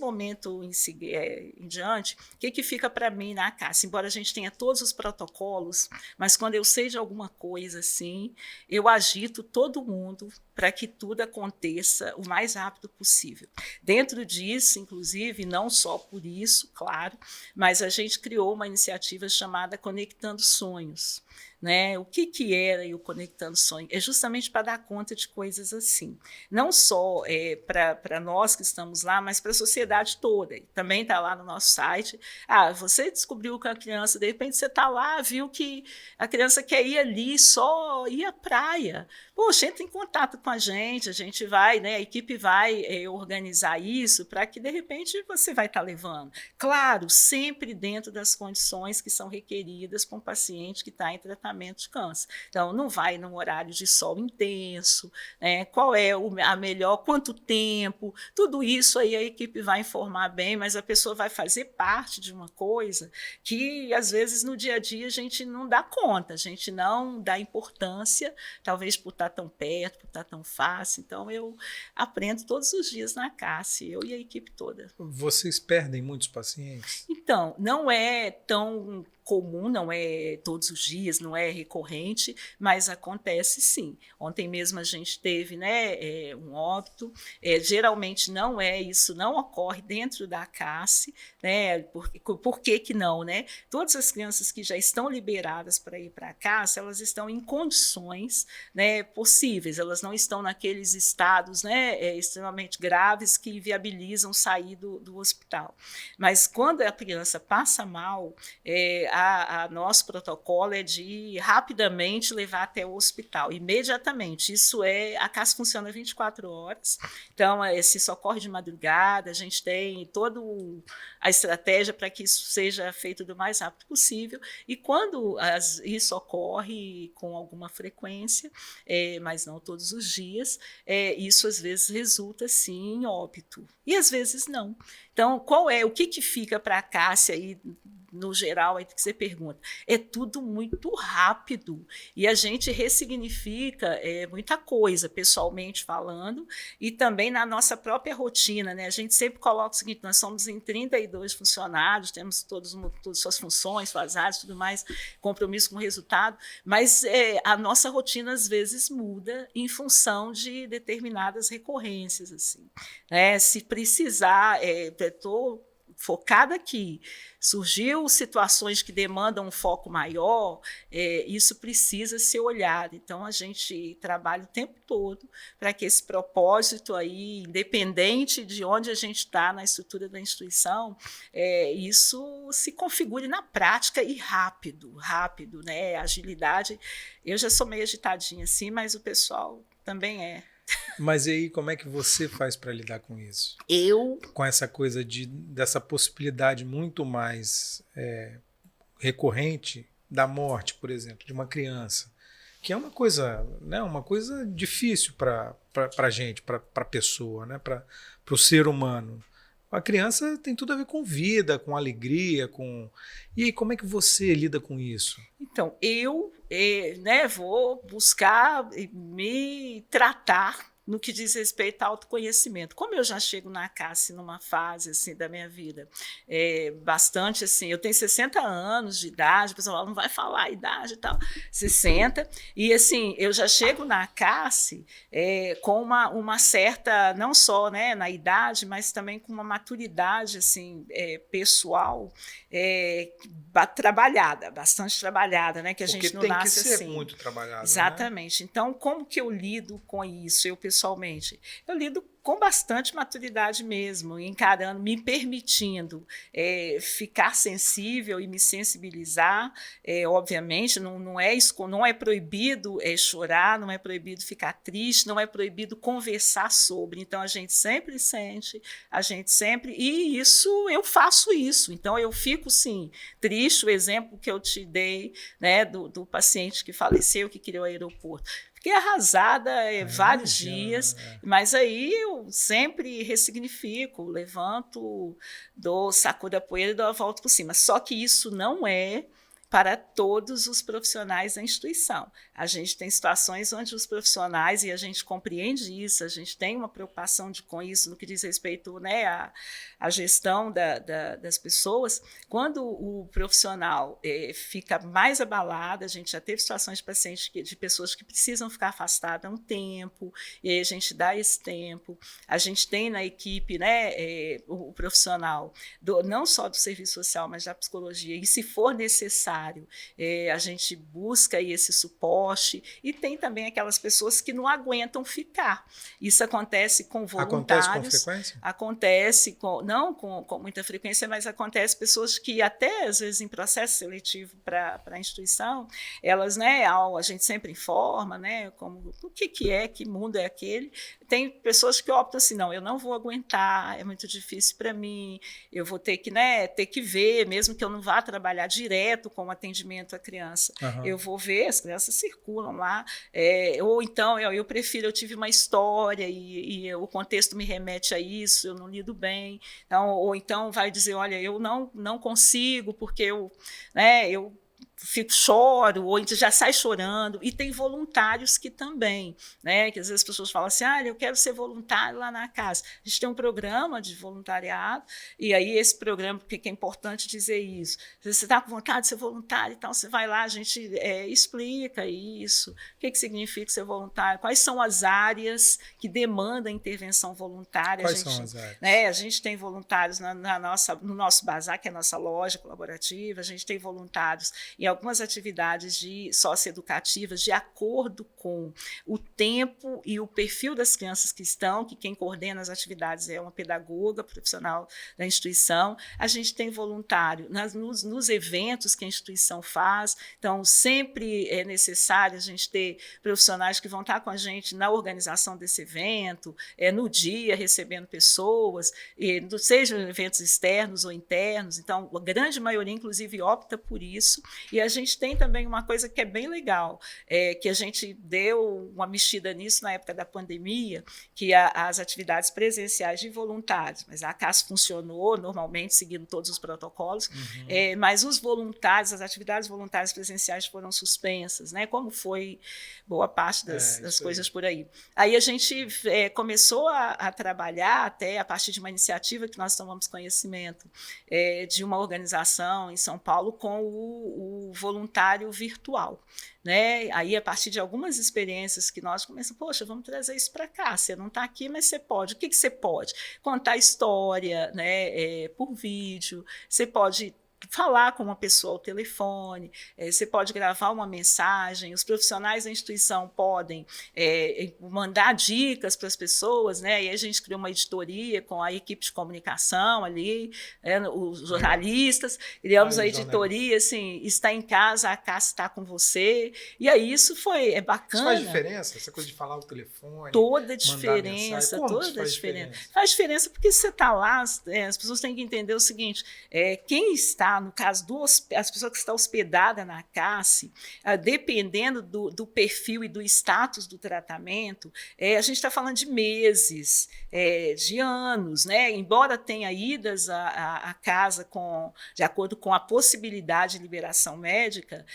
momento em diante, o que fica para mim na CASSE? Embora a gente tenha todos os protocolos, mas quando eu sei de alguma coisa assim, eu agito todo mundo para que tudo aconteça o mais rápido possível. Dentro disso, inclusive, não só por isso, claro, mas a gente criou uma iniciativa chamada Conectando Sonhos. Né? O que era o Conectando Sonhos? É justamente para dar conta de coisas assim. Não só para nós que estamos lá, mas para a sociedade toda. Também está lá no nosso site. Você descobriu que a criança, de repente você está lá, viu que a criança quer ir ali, só ir à praia. Poxa, entra em contato com a gente vai, né, a equipe vai organizar isso para que, de repente, você vai estar levando. Claro, sempre dentro das condições que são requeridas para um paciente que está em tratamento de câncer. Então, não vai num horário de sol intenso, né, qual é a melhor, quanto tempo, tudo isso aí a equipe vai informar bem, mas a pessoa vai fazer parte de uma coisa que, às vezes, no dia a dia a gente não dá conta, a gente não dá importância, talvez por estar tão perto, por estar tão fácil. Então, eu aprendo todos os dias na CASSE, eu e a equipe toda. Vocês perdem muitos pacientes? Então, não é tão comum, não é todos os dias, não é recorrente, mas acontece sim. Ontem mesmo a gente teve, né, um óbito, geralmente não isso não ocorre dentro da CASSE, né, por que não, né? Todas as crianças que já estão liberadas para ir para a CASSE, elas estão em condições, né, possíveis, elas não estão naqueles estados, né, extremamente graves que viabilizam sair do hospital. Mas quando a criança passa mal, a nosso protocolo é de rapidamente levar até o hospital, imediatamente. Isso a CASSE funciona 24 horas, então se socorre de madrugada, a gente tem toda a estratégia para que isso seja feito do mais rápido possível, e quando isso ocorre com alguma frequência, mas não todos os dias, isso às vezes resulta sim em óbito, e às vezes não. Então, o que fica para a CASSE aí, no geral, aí que você pergunta? É tudo muito rápido e a gente ressignifica muita coisa, pessoalmente falando, e também na nossa própria rotina, né? A gente sempre coloca o seguinte: nós somos em 32 funcionários, temos todas suas funções, suas áreas, tudo mais, compromisso com o resultado, mas a nossa rotina às vezes muda em função de determinadas recorrências, assim, né? Se precisar, estou focada aqui, surgiu situações que demandam um foco maior, isso precisa ser olhado. Então, a gente trabalha o tempo todo para que esse propósito aí, independente de onde a gente está na estrutura da instituição, isso se configure na prática e rápido, né? Agilidade. Eu já sou meio agitadinha assim, mas o pessoal também é. Mas e aí, como é que você faz para lidar com isso? Com essa coisa dessa possibilidade muito mais recorrente da morte, por exemplo, de uma criança, que é uma coisa, né, uma coisa difícil para a gente, para a pessoa, né, para o ser humano. A criança tem tudo a ver com vida, com alegria, com... E aí, como é que você lida com isso? Então, eu vou buscar me tratar no que diz respeito ao autoconhecimento. Como eu já chego na CASSE numa fase assim, da minha vida bastante assim, eu tenho 60 anos de idade, o pessoal não vai falar a idade e tal, 60, e assim, eu já chego na CASSE com uma certa, não só, né, na idade, mas também com uma maturidade assim, pessoal trabalhada, bastante trabalhada, né, que a gente não nasce assim. Porque tem que ser muito trabalhado. Exatamente. Né? Então, como que eu lido com isso? pessoalmente? Eu lido com bastante maturidade mesmo, encarando, me permitindo ficar sensível e me sensibilizar. Obviamente, não é proibido chorar, não é proibido ficar triste, não é proibido conversar sobre. Então, a gente sempre sente, e isso, eu faço isso. Então, eu fico, sim, triste. O exemplo que eu te dei, né, do paciente que faleceu, que criou o aeroporto. Fiquei arrasada vários dias, mas aí eu sempre ressignifico, levanto, sacudo a poeira e dou a volta por cima. Só que isso não é para todos os profissionais da instituição. A gente tem situações onde os profissionais, e a gente compreende isso, a gente tem uma preocupação com isso no que diz respeito, né, à gestão das pessoas. Quando o profissional fica mais abalado, a gente já teve situações de pacientes, de pessoas que precisam ficar afastadas um tempo, e aí a gente dá esse tempo. A gente tem na equipe, né, o profissional, não só do serviço social, mas da psicologia, e se for necessário, a gente busca aí esse suporte, e tem também aquelas pessoas que não aguentam ficar. Isso acontece com voluntários. Acontece com frequência? Acontece, não com muita frequência, mas acontece pessoas que até, às vezes, em processo seletivo para a instituição, elas, né, a gente sempre informa, né, como, o que é, que mundo é aquele. Tem pessoas que optam assim, não, eu não vou aguentar, é muito difícil para mim, eu vou ter que ver, mesmo que eu não vá trabalhar direto com o atendimento à criança, eu vou ver, as crianças circulam lá, ou então eu prefiro, eu tive uma história e o contexto me remete a isso, eu não lido bem, então, ou então vai dizer, olha, eu não consigo porque eu choro, ou já sai chorando, e tem voluntários que também, né, que às vezes as pessoas falam assim, eu quero ser voluntário lá na casa. A gente tem um programa de voluntariado, e aí esse programa, porque é importante dizer isso, se você está com vontade de ser voluntário, então você vai lá, a gente explica isso, o que significa ser voluntário, quais são as áreas que demandam intervenção voluntária. Quais são as áreas? A gente tem voluntários no nosso bazar, que é a nossa loja colaborativa, a gente tem voluntários em algumas atividades socioeducativas de acordo com o tempo e o perfil das crianças que quem coordena as atividades é uma pedagoga profissional da instituição. A gente tem voluntário nos eventos que a instituição faz, então sempre é necessário a gente ter profissionais que vão estar com a gente na organização desse evento, no dia, recebendo pessoas, sejam eventos externos ou internos. Então, a grande maioria, inclusive, opta por isso. E a gente tem também uma coisa que é bem legal, que a gente deu uma mexida nisso na época da pandemia, que as atividades presenciais de voluntários, mas a CAS funcionou normalmente, seguindo todos os protocolos, mas os voluntários, as atividades voluntárias presenciais foram suspensas, né, como foi boa parte das coisas por aí. Aí a gente começou a trabalhar, até a partir de uma iniciativa que nós tomamos conhecimento, de uma organização em São Paulo com o voluntário virtual, né? Aí, a partir de algumas experiências que nós começamos, poxa, vamos trazer isso para cá, você não está aqui, mas você pode. O que você pode? Contar história, né, por vídeo, você pode falar com uma pessoa ao telefone, você pode gravar uma mensagem, os profissionais da instituição podem mandar dicas para as pessoas, né? E a gente criou uma editoria com a equipe de comunicação ali, os jornalistas, criamos a editoria, assim, está em casa, a casa está com você, e aí isso é bacana. Isso faz diferença? Essa coisa de falar ao telefone? Toda a diferença, toda a diferença. Faz diferença porque você está lá, as pessoas têm que entender o seguinte, quem está, no caso, as pessoas que estão hospedadas na CASSE, dependendo do perfil e do status do tratamento, a gente está falando de meses, de anos, né? Embora tenha idas à casa de acordo com a possibilidade de liberação médica,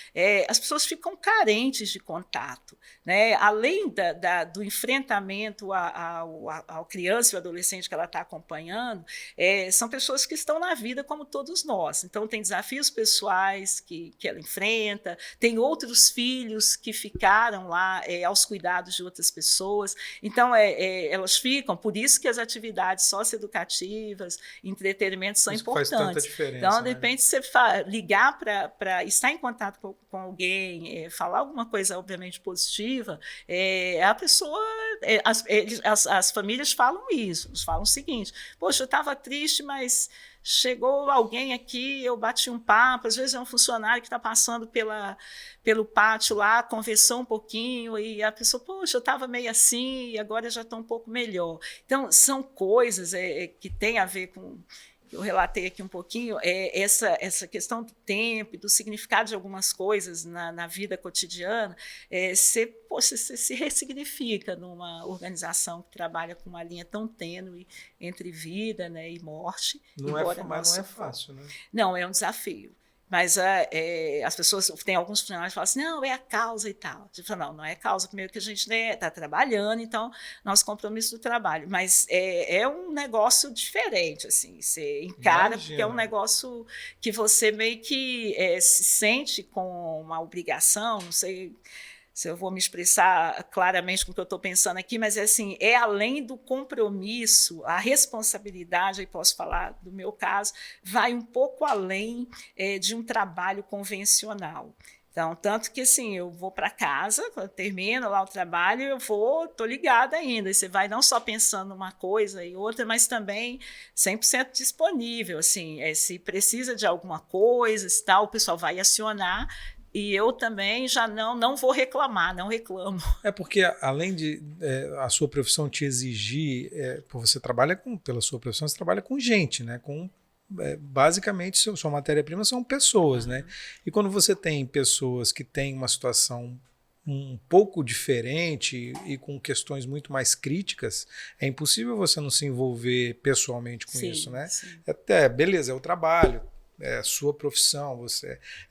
as pessoas ficam carentes de contato, né? Além do enfrentamento ao criança e ao adolescente que ela está acompanhando, são pessoas que estão na vida como todos nós. Então, tem desafios pessoais que ela enfrenta, tem outros filhos que ficaram lá aos cuidados de outras pessoas. Então, elas ficam, por isso que as atividades socioeducativas, entretenimento são Isso importantes. faz tanta diferença, então, de repente, você ligar para estar em contato com alguém, falar alguma coisa, obviamente, positiva, a pessoa, as famílias falam isso, eles falam o seguinte: poxa, eu estava triste, mas chegou alguém aqui, eu bati um papo, às vezes é um funcionário que está passando pelo pátio lá, conversou um pouquinho, e a pessoa, poxa, eu estava meio assim, e agora já estou um pouco melhor. Então, são coisas que têm a ver com... Eu relatei aqui um pouquinho, essa questão do tempo e do significado de algumas coisas na vida cotidiana, você se ressignifica numa organização que trabalha com uma linha tão tênue entre vida, né, e morte. Mas não é fácil, né? Não, é um desafio. Mas as pessoas, tem alguns funcionários que falam assim, não, é a causa e tal. Eu falo, não é a causa, primeiro que a gente está trabalhando, então, nosso compromisso do trabalho. Mas é um negócio diferente, assim, você encara, porque é um negócio que você meio que se sente com uma obrigação, não sei se eu vou me expressar claramente com o que eu estou pensando aqui, mas assim, além do compromisso, a responsabilidade, aí posso falar do meu caso, vai um pouco além de um trabalho convencional. Então, tanto que assim, eu vou para casa, termino lá o trabalho, estou ligada ainda. E você vai não só pensando uma coisa e outra, mas também 100% disponível. Assim, se precisa de alguma coisa, se tal, o pessoal vai acionar. E eu também já não vou reclamar, não reclamo. Porque além de a sua profissão te exigir, pela sua profissão, você trabalha com gente, né? Basicamente, sua matéria-prima são pessoas, né? E quando você tem pessoas que têm uma situação um pouco diferente e com questões muito mais críticas, é impossível você não se envolver pessoalmente com isso, né? Sim. Beleza, é o trabalho, é a sua profissão,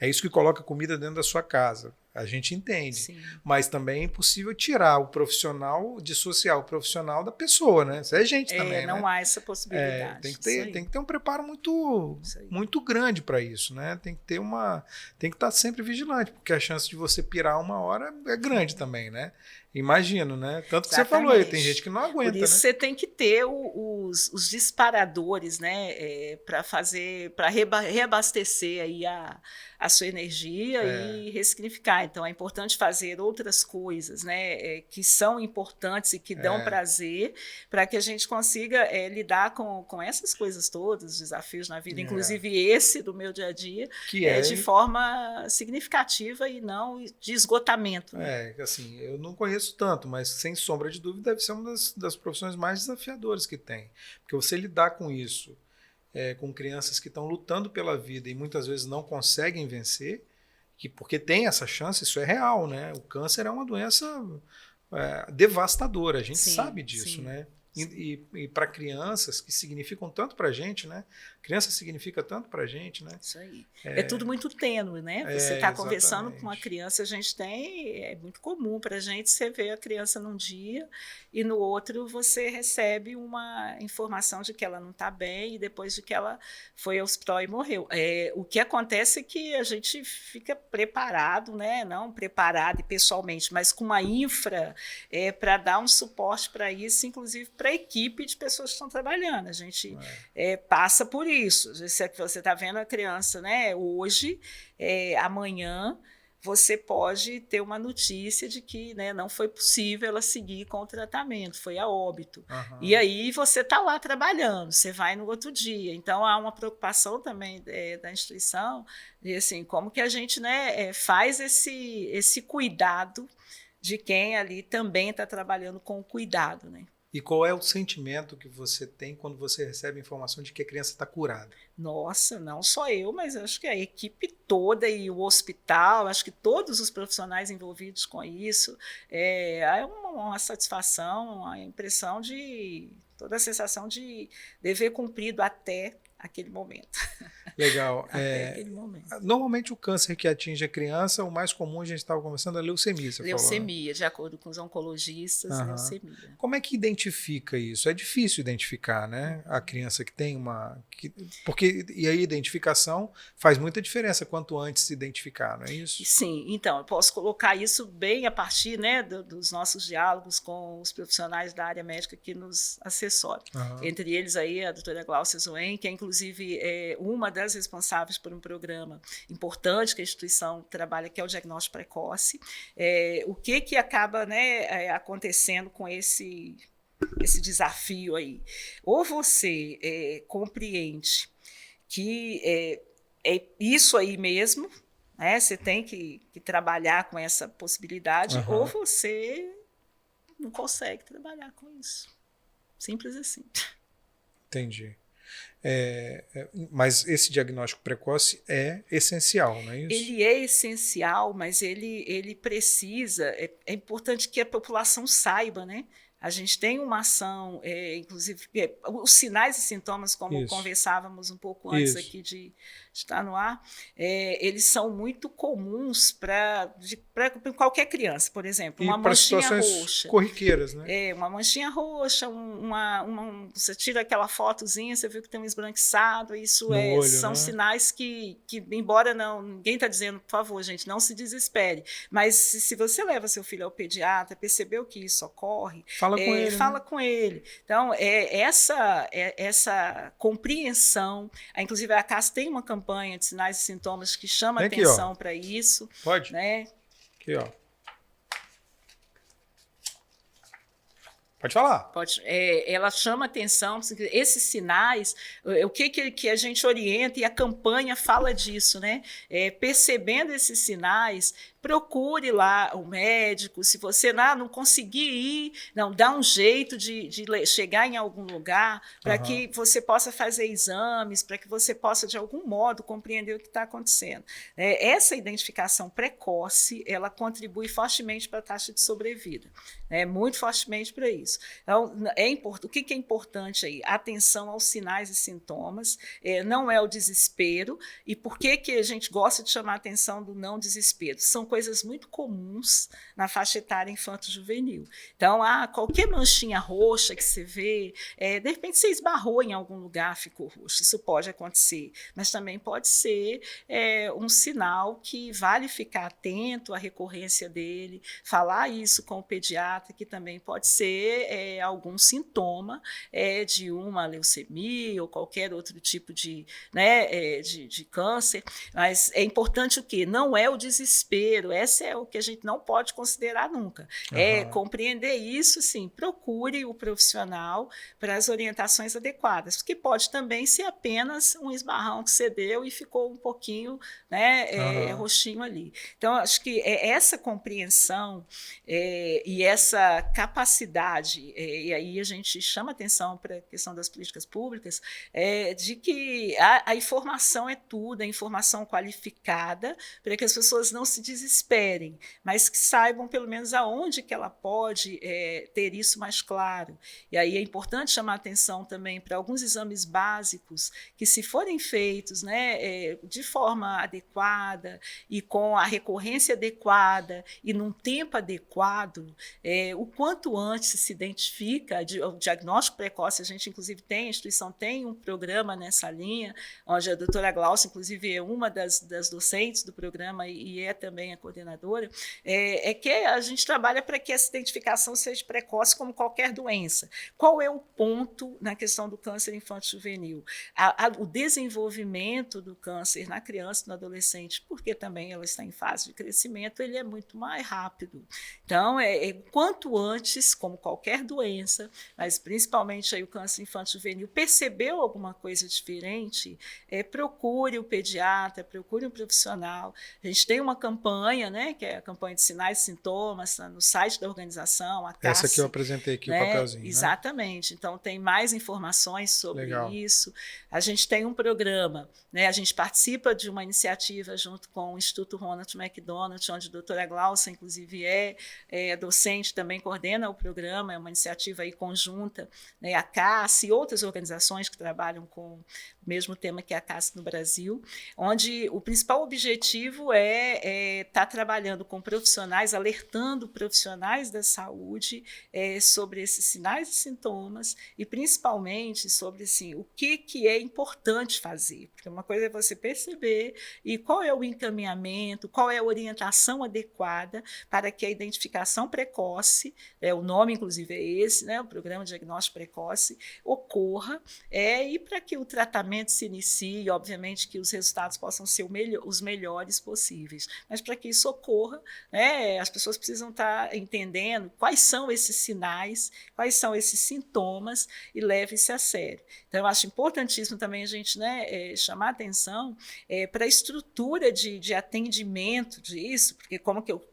é isso que coloca comida dentro da sua casa. A gente entende. Sim. Mas também é impossível tirar o profissional, dissociar o profissional da pessoa, né? Você é gente também, não né? há essa possibilidade. Tem que ter um preparo muito grande para isso, né? Tem que estar sempre vigilante, porque a chance de você pirar uma hora é grande também, né? Imagino, né? Tanto que Exatamente. você falou aí, tem gente que não aguenta, Por isso, né? você tem que ter os disparadores, né? Para reabastecer aí a sua energia e ressignificar. Então, é importante fazer outras coisas, né? Que são importantes e que dão prazer, para que a gente consiga lidar com essas coisas todas, os desafios na vida, inclusive esse do meu dia a dia, de forma significativa e não de esgotamento. Né? Assim, eu não conheço tanto, mas sem sombra de dúvida deve ser uma das profissões mais desafiadoras que tem. Porque você lidar com isso, com crianças que estão lutando pela vida e muitas vezes não conseguem vencer, porque tem essa chance, isso é real, né? O câncer é uma doença devastadora, a gente sabe disso, né? E para crianças que significam tanto para a gente, né? Criança significa tanto para a gente, né? Isso aí. É tudo muito tênue, né? Você está conversando com uma criança, é muito comum para a gente, você vê a criança num dia e no outro você recebe uma informação de que ela não está bem e depois de que ela foi ao hospital e morreu. O que acontece é que a gente fica preparado, né? Não preparado pessoalmente, mas com uma infra para dar um suporte para isso, inclusive para a equipe de pessoas que estão trabalhando. A gente passa por isso. Você está vendo a criança, né? Hoje, amanhã, você pode ter uma notícia de que, né, não foi possível ela seguir com o tratamento, foi a óbito. Uhum. E aí você está lá trabalhando, você vai no outro dia. Então, há uma preocupação também da instituição de assim, como que a gente, né, faz esse cuidado de quem ali também está trabalhando com o cuidado, né? E qual é o sentimento que você tem quando você recebe a informação de que a criança está curada? Nossa, não só eu, mas acho que a equipe toda e o hospital, acho que todos os profissionais envolvidos com isso, é uma satisfação, a impressão toda a sensação de dever cumprido até aquele momento. Legal. Até aquele momento. Normalmente o câncer que atinge a criança, o mais comum, a gente estava conversando, é a leucemia, você Leucemia, falou. de acordo com os oncologistas, leucemia. Como é que identifica isso? É difícil identificar, né? A criança que tem porque e a identificação faz muita diferença quanto antes se identificar, não é isso? Sim, então, eu posso colocar isso bem a partir, né, dos nossos diálogos com os profissionais da área médica que nos assessoram. Entre eles aí a doutora Glaucia Zoen, que é inclusive uma das responsáveis por um programa importante que a instituição trabalha, que é o diagnóstico precoce. O que acaba, né, acontecendo com esse desafio aí? Ou você compreende que é isso aí mesmo, né? Você tem que trabalhar com essa possibilidade, ou você não consegue trabalhar com isso. Simples assim. Entendi. Mas esse diagnóstico precoce é essencial, não é isso? Ele é essencial, mas ele precisa. É importante que a população saiba, né? A gente tem uma ação, inclusive, os sinais e sintomas, como conversávamos um pouco antes aqui de estar no ar, eles são muito comuns para qualquer criança, por exemplo. Uma manchinha roxa. Corriqueiras, né? Uma manchinha roxa, você tira aquela fotozinha, você viu que tem um esbranquiçado, isso olho, são, né, sinais que embora ninguém está dizendo, por favor, gente, não se desespere, mas se você leva seu filho ao pediatra, percebeu que isso ocorre, fala com ele. Então, essa compreensão, inclusive a CAS tem uma campanha de sinais e sintomas que chama atenção para isso. Pode? Né? Aqui, ó. Pode falar. Pode, ela chama atenção, esses sinais, o que a gente orienta, e a campanha fala disso, né? Percebendo esses sinais, procure lá o médico. Se você não conseguir ir, dá um jeito de chegar em algum lugar para que você possa fazer exames, para que você possa, de algum modo, compreender o que está acontecendo. Essa identificação precoce, ela contribui fortemente para a taxa de sobrevida, muito fortemente para isso. Então, o que é importante aí? Atenção aos sinais e sintomas, não é o desespero. E por que a gente gosta de chamar a atenção do não desespero? São coisas muito comuns na faixa etária infanto-juvenil. Então, qualquer manchinha roxa que você vê, de repente você esbarrou em algum lugar, ficou roxo, isso pode acontecer, mas também pode ser um sinal que vale ficar atento à recorrência dele, falar isso com o pediatra, que também pode ser algum sintoma de uma leucemia ou qualquer outro tipo de câncer, mas é importante o quê? Não é o desespero, esse é o que a gente não pode considerar nunca. Compreender isso, sim, procure o profissional para as orientações adequadas, porque pode também ser apenas um esbarrão que você deu e ficou um pouquinho roxinho ali. Então, acho que essa compreensão e essa capacidade, e aí a gente chama atenção para a questão das políticas públicas, de que a informação é tudo, a informação qualificada, para que as pessoas não se desesperem, mas que saibam pelo menos aonde que ela pode ter isso mais claro. E aí é importante chamar atenção também para alguns exames básicos que, se forem feitos de forma adequada e com a recorrência adequada e num tempo adequado, o quanto antes se identifica o diagnóstico precoce. A gente, inclusive, a instituição tem um programa nessa linha, onde a doutora Glaucia, inclusive, é uma das docentes do programa e é também a coordenadora, que a gente trabalha para que essa identificação seja precoce como qualquer doença. Qual é o ponto na questão do câncer infanto-juvenil? O desenvolvimento do câncer na criança e no adolescente, porque também ela está em fase de crescimento, ele é muito mais rápido. Então, quanto antes, como qualquer doença, mas principalmente aí o câncer infanto-juvenil, percebeu alguma coisa diferente, procure o pediatra, procure um profissional. A gente tem uma campanha campanha, né, que é a campanha de sinais e sintomas, tá no site da organização, a CASSE. Essa que eu apresentei aqui, né? O papelzinho. Exatamente. Né? Então, tem mais informações sobre Legal. isso. A gente tem um programa, né? A gente participa de uma iniciativa junto com o Instituto Ronald McDonald, onde a doutora Glaucia, inclusive, é docente, também coordena o programa, é uma iniciativa aí conjunta, né? A CASSE e outras organizações que trabalham com o mesmo tema que a CASSE no Brasil, onde o principal objetivo é estar trabalhando com profissionais, alertando profissionais da saúde sobre esses sinais e sintomas e, principalmente, sobre assim, o que é importante fazer. Porque uma coisa é você perceber e qual é o encaminhamento, qual é a orientação adequada para que a identificação precoce, o nome, inclusive, é esse, né, o Programa de Diagnóstico Precoce, ocorra e para que o tratamento se inicie, obviamente que os resultados possam ser os melhores possíveis. Mas para que isso ocorra, né, as pessoas precisam estar entendendo quais são esses sinais, quais são esses sintomas e leve-se a sério. Então, eu acho importantíssimo também a gente, né, chamar a atenção para a estrutura de atendimento disso, porque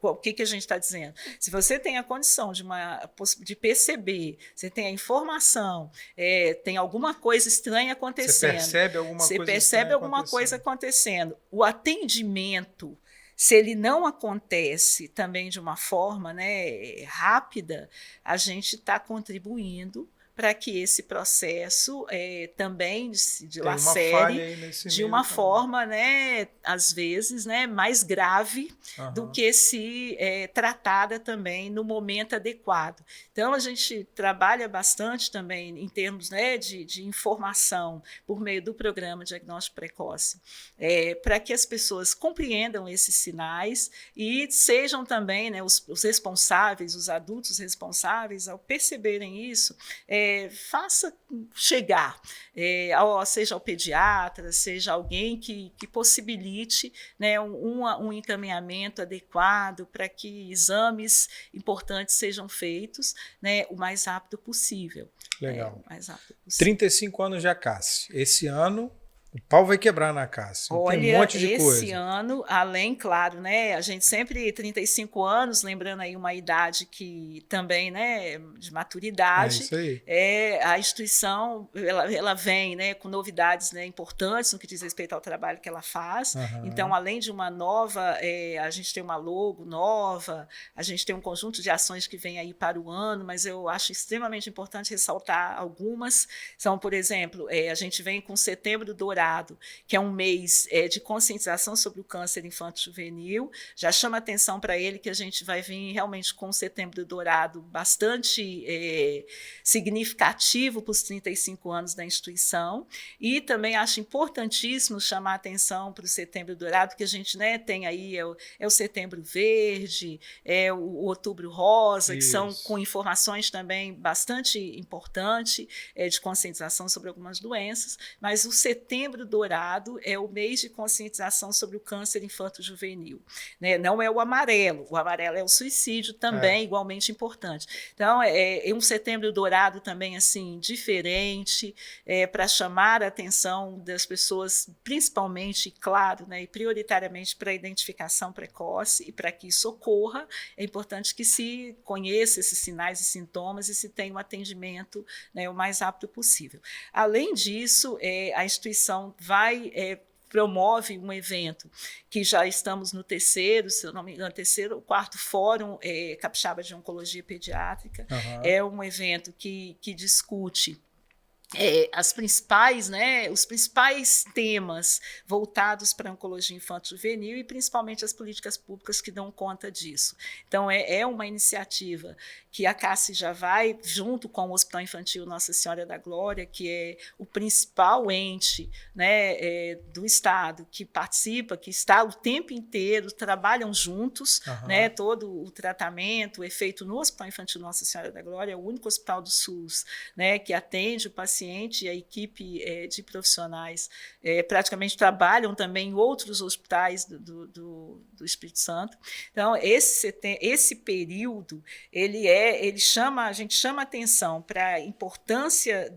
o que a gente está dizendo? Se você tem a condição de perceber, você tem a informação, tem alguma coisa estranha acontecendo. Você percebe alguma coisa acontecendo. O atendimento, se ele não acontece também de uma forma, né, rápida, a gente está contribuindo para que esse processo também dilacere de uma forma, né, às vezes, né, mais grave do que se tratada também no momento adequado. Então, a gente trabalha bastante também em termos, né, de informação por meio do programa Diagnóstico Precoce, para que as pessoas compreendam esses sinais e sejam também, né, os responsáveis, os adultos responsáveis, ao perceberem isso, faça chegar, seja ao pediatra, seja alguém que possibilite, né, um encaminhamento adequado para que exames importantes sejam feitos, né, o mais rápido possível. Legal. Mais rápido possível. 35 anos de CASSE. Esse ano o pau vai quebrar na CASSE. Olha, tem um monte de coisa. Esse ano, além, claro, né, a gente sempre 35 anos, lembrando aí uma idade que também, né, de maturidade. É isso aí. A instituição, ela vem, né, com novidades, né, importantes no que diz respeito ao trabalho que ela faz. Então, além de uma nova, a gente tem uma logo nova, a gente tem um conjunto de ações que vem aí para o ano, mas eu acho extremamente importante ressaltar algumas. São, por exemplo, a gente vem com Setembro Dourado, que é um mês de conscientização sobre o câncer infanto-juvenil. Já chama atenção para ele que a gente vai vir realmente com um Setembro Dourado bastante significativo para os 35 anos da instituição. E também acho importantíssimo chamar atenção para o Setembro Dourado, que a gente, né, tem aí o Setembro Verde, o Outubro Rosa, que são com informações também bastante importantes de conscientização sobre algumas doenças, mas o Setembro Dourado é o mês de conscientização sobre o câncer infanto-juvenil, né? Não é o amarelo é o suicídio também, igualmente importante. Então, é um Setembro Dourado também assim diferente, para chamar a atenção das pessoas, principalmente, claro, né, e prioritariamente para a identificação precoce, e para que isso ocorra, é importante que se conheça esses sinais e sintomas e se tenha um atendimento, né, o mais rápido possível. Além disso, a instituição promove um evento que já estamos no terceiro, se eu não me engano, ou quarto Fórum Capixaba de Oncologia Pediátrica. É um evento que discute os principais temas voltados para a oncologia infanto-juvenil e principalmente as políticas públicas que dão conta disso. Então, é uma iniciativa que a CASSE já vai, junto com o Hospital Infantil Nossa Senhora da Glória, que é o principal ente, né, do Estado, que participa, que está o tempo inteiro, trabalham juntos, né, todo o tratamento é feito no Hospital Infantil Nossa Senhora da Glória, é o único hospital do SUS, né, que atende o paciente, e a equipe de profissionais praticamente trabalham também em outros hospitais do Espírito Santo. Então, esse período, a gente chama atenção para a importância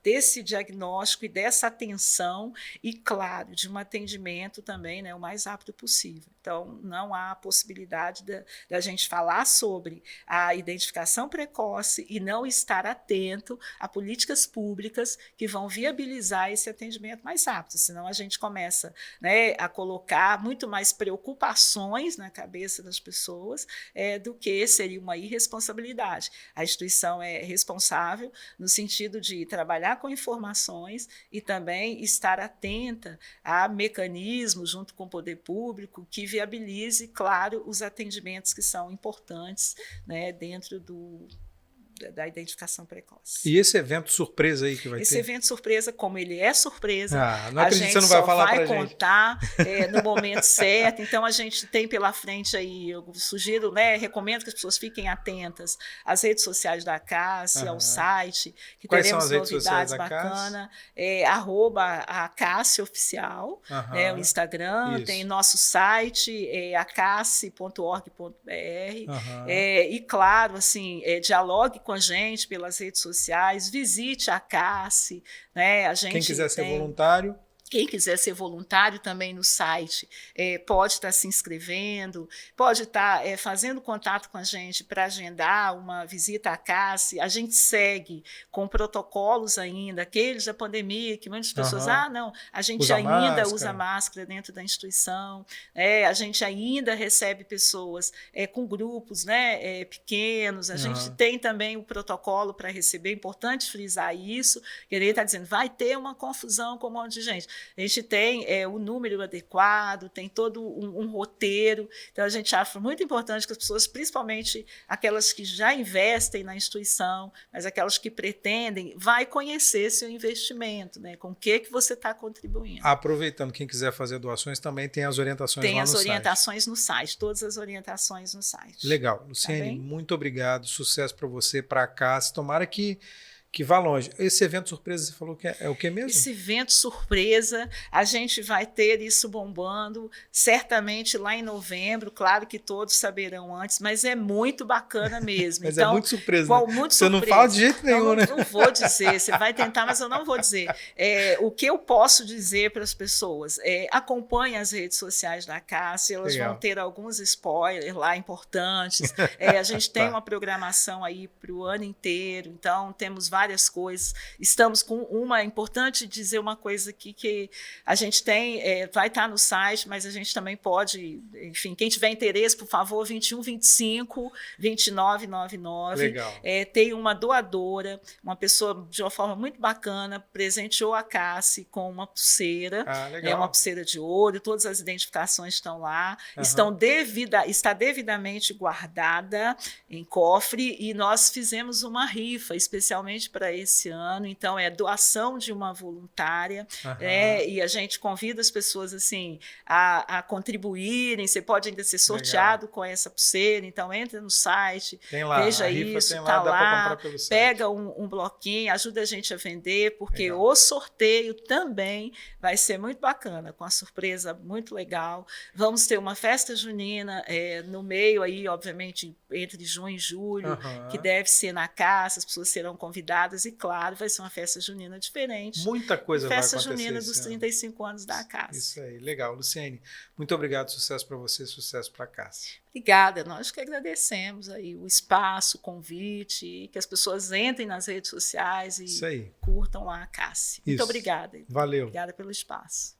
desse diagnóstico e dessa atenção e, claro, de um atendimento também, né, o mais rápido possível. Então, não há possibilidade da gente falar sobre a identificação precoce e não estar atento a políticas públicas que vão viabilizar esse atendimento mais rápido, senão a gente começa, né, a colocar muito mais preocupações na cabeça das pessoas do que seria uma irresponsabilidade. A instituição é responsável no sentido de trabalhar com informações e também estar atenta a mecanismos junto com o poder público que viabilize, claro, os atendimentos que são importantes, né, dentro da identificação precoce. E esse evento surpresa aí que vai ter? Esse evento surpresa, como ele é surpresa, não a acredito gente que você não vai só falar vai pra contar no momento certo. Então, a gente tem pela frente aí, eu sugiro, né, recomendo que as pessoas fiquem atentas às redes sociais da CASSE, ao site, que Quais teremos são as redes novidades sociais da bacanas. @a CASSE Oficial, né, o Instagram, tem nosso site, acasse.org.br. E, claro, assim, dialogue com a gente pelas redes sociais, visite a CASSE, né? Quem quiser ser voluntário. Quem quiser ser voluntário também no site pode estar se inscrevendo, pode estar fazendo contato com a gente para agendar uma visita à CASSE. A gente segue com protocolos ainda, aqueles da pandemia, que muitas pessoas, não, a gente ainda usa máscara dentro da instituição, a gente ainda recebe pessoas com grupos, né, pequenos, a gente tem também o protocolo para receber, é importante frisar isso, que ele está dizendo, vai ter uma confusão com um monte de gente. A gente tem o número adequado, tem todo um roteiro. Então, a gente acha muito importante que as pessoas, principalmente aquelas que já investem na instituição, mas aquelas que pretendem, vai conhecer seu investimento, né? Com o que você está contribuindo. Aproveitando, quem quiser fazer doações também tem as orientações lá no site. Tem as orientações no site, todas as orientações no site. Legal. Luciane, muito obrigado. Sucesso para você, para a CASSE. Tomara que vá longe. Esse evento surpresa, você falou que é o que mesmo? Esse evento surpresa, a gente vai ter isso bombando, certamente lá em novembro, claro que todos saberão antes, mas é muito bacana mesmo. Mas então, é muito surpresa. Muito você surpresa. Não fala de jeito nenhum, então, né? Não vou dizer, você vai tentar, mas eu não vou dizer. O que eu posso dizer para as pessoas? Acompanhe as redes sociais da CASSE, elas vão ter alguns spoilers lá importantes. A gente tem uma programação aí para o ano inteiro, então temos várias coisas. Estamos com importante dizer uma coisa aqui, que a gente tem, vai estar no site, mas a gente também pode, enfim, quem tiver interesse, por favor, 2125 2999. Legal. Tem uma doadora, uma pessoa de uma forma muito bacana, presenteou a CASSE com uma pulseira, uma pulseira de ouro, todas as identificações estão lá, está devidamente guardada em cofre, e nós fizemos uma rifa especialmente para esse ano, então é doação de uma voluntária, e a gente convida as pessoas assim a contribuírem. Você pode ainda ser sorteado com essa pulseira, então entra no site, veja isso, está lá, pega um bloquinho, ajuda a gente a vender, porque o sorteio também vai ser muito bacana, com a surpresa muito legal. Vamos ter uma festa junina no meio aí, obviamente, entre junho e julho, que deve ser na CASSE, as pessoas serão convidadas e, claro, vai ser uma festa junina diferente. Muita coisa vai acontecer. Festa junina dos 35 anos da CASSE. Isso aí, legal. Luciane, muito obrigado, sucesso para você, sucesso para a CASSE. Obrigada, nós que agradecemos aí o espaço, o convite, que as pessoas entrem nas redes sociais e curtam lá a CASSE. Muito obrigada. Valeu. Obrigada pelo espaço.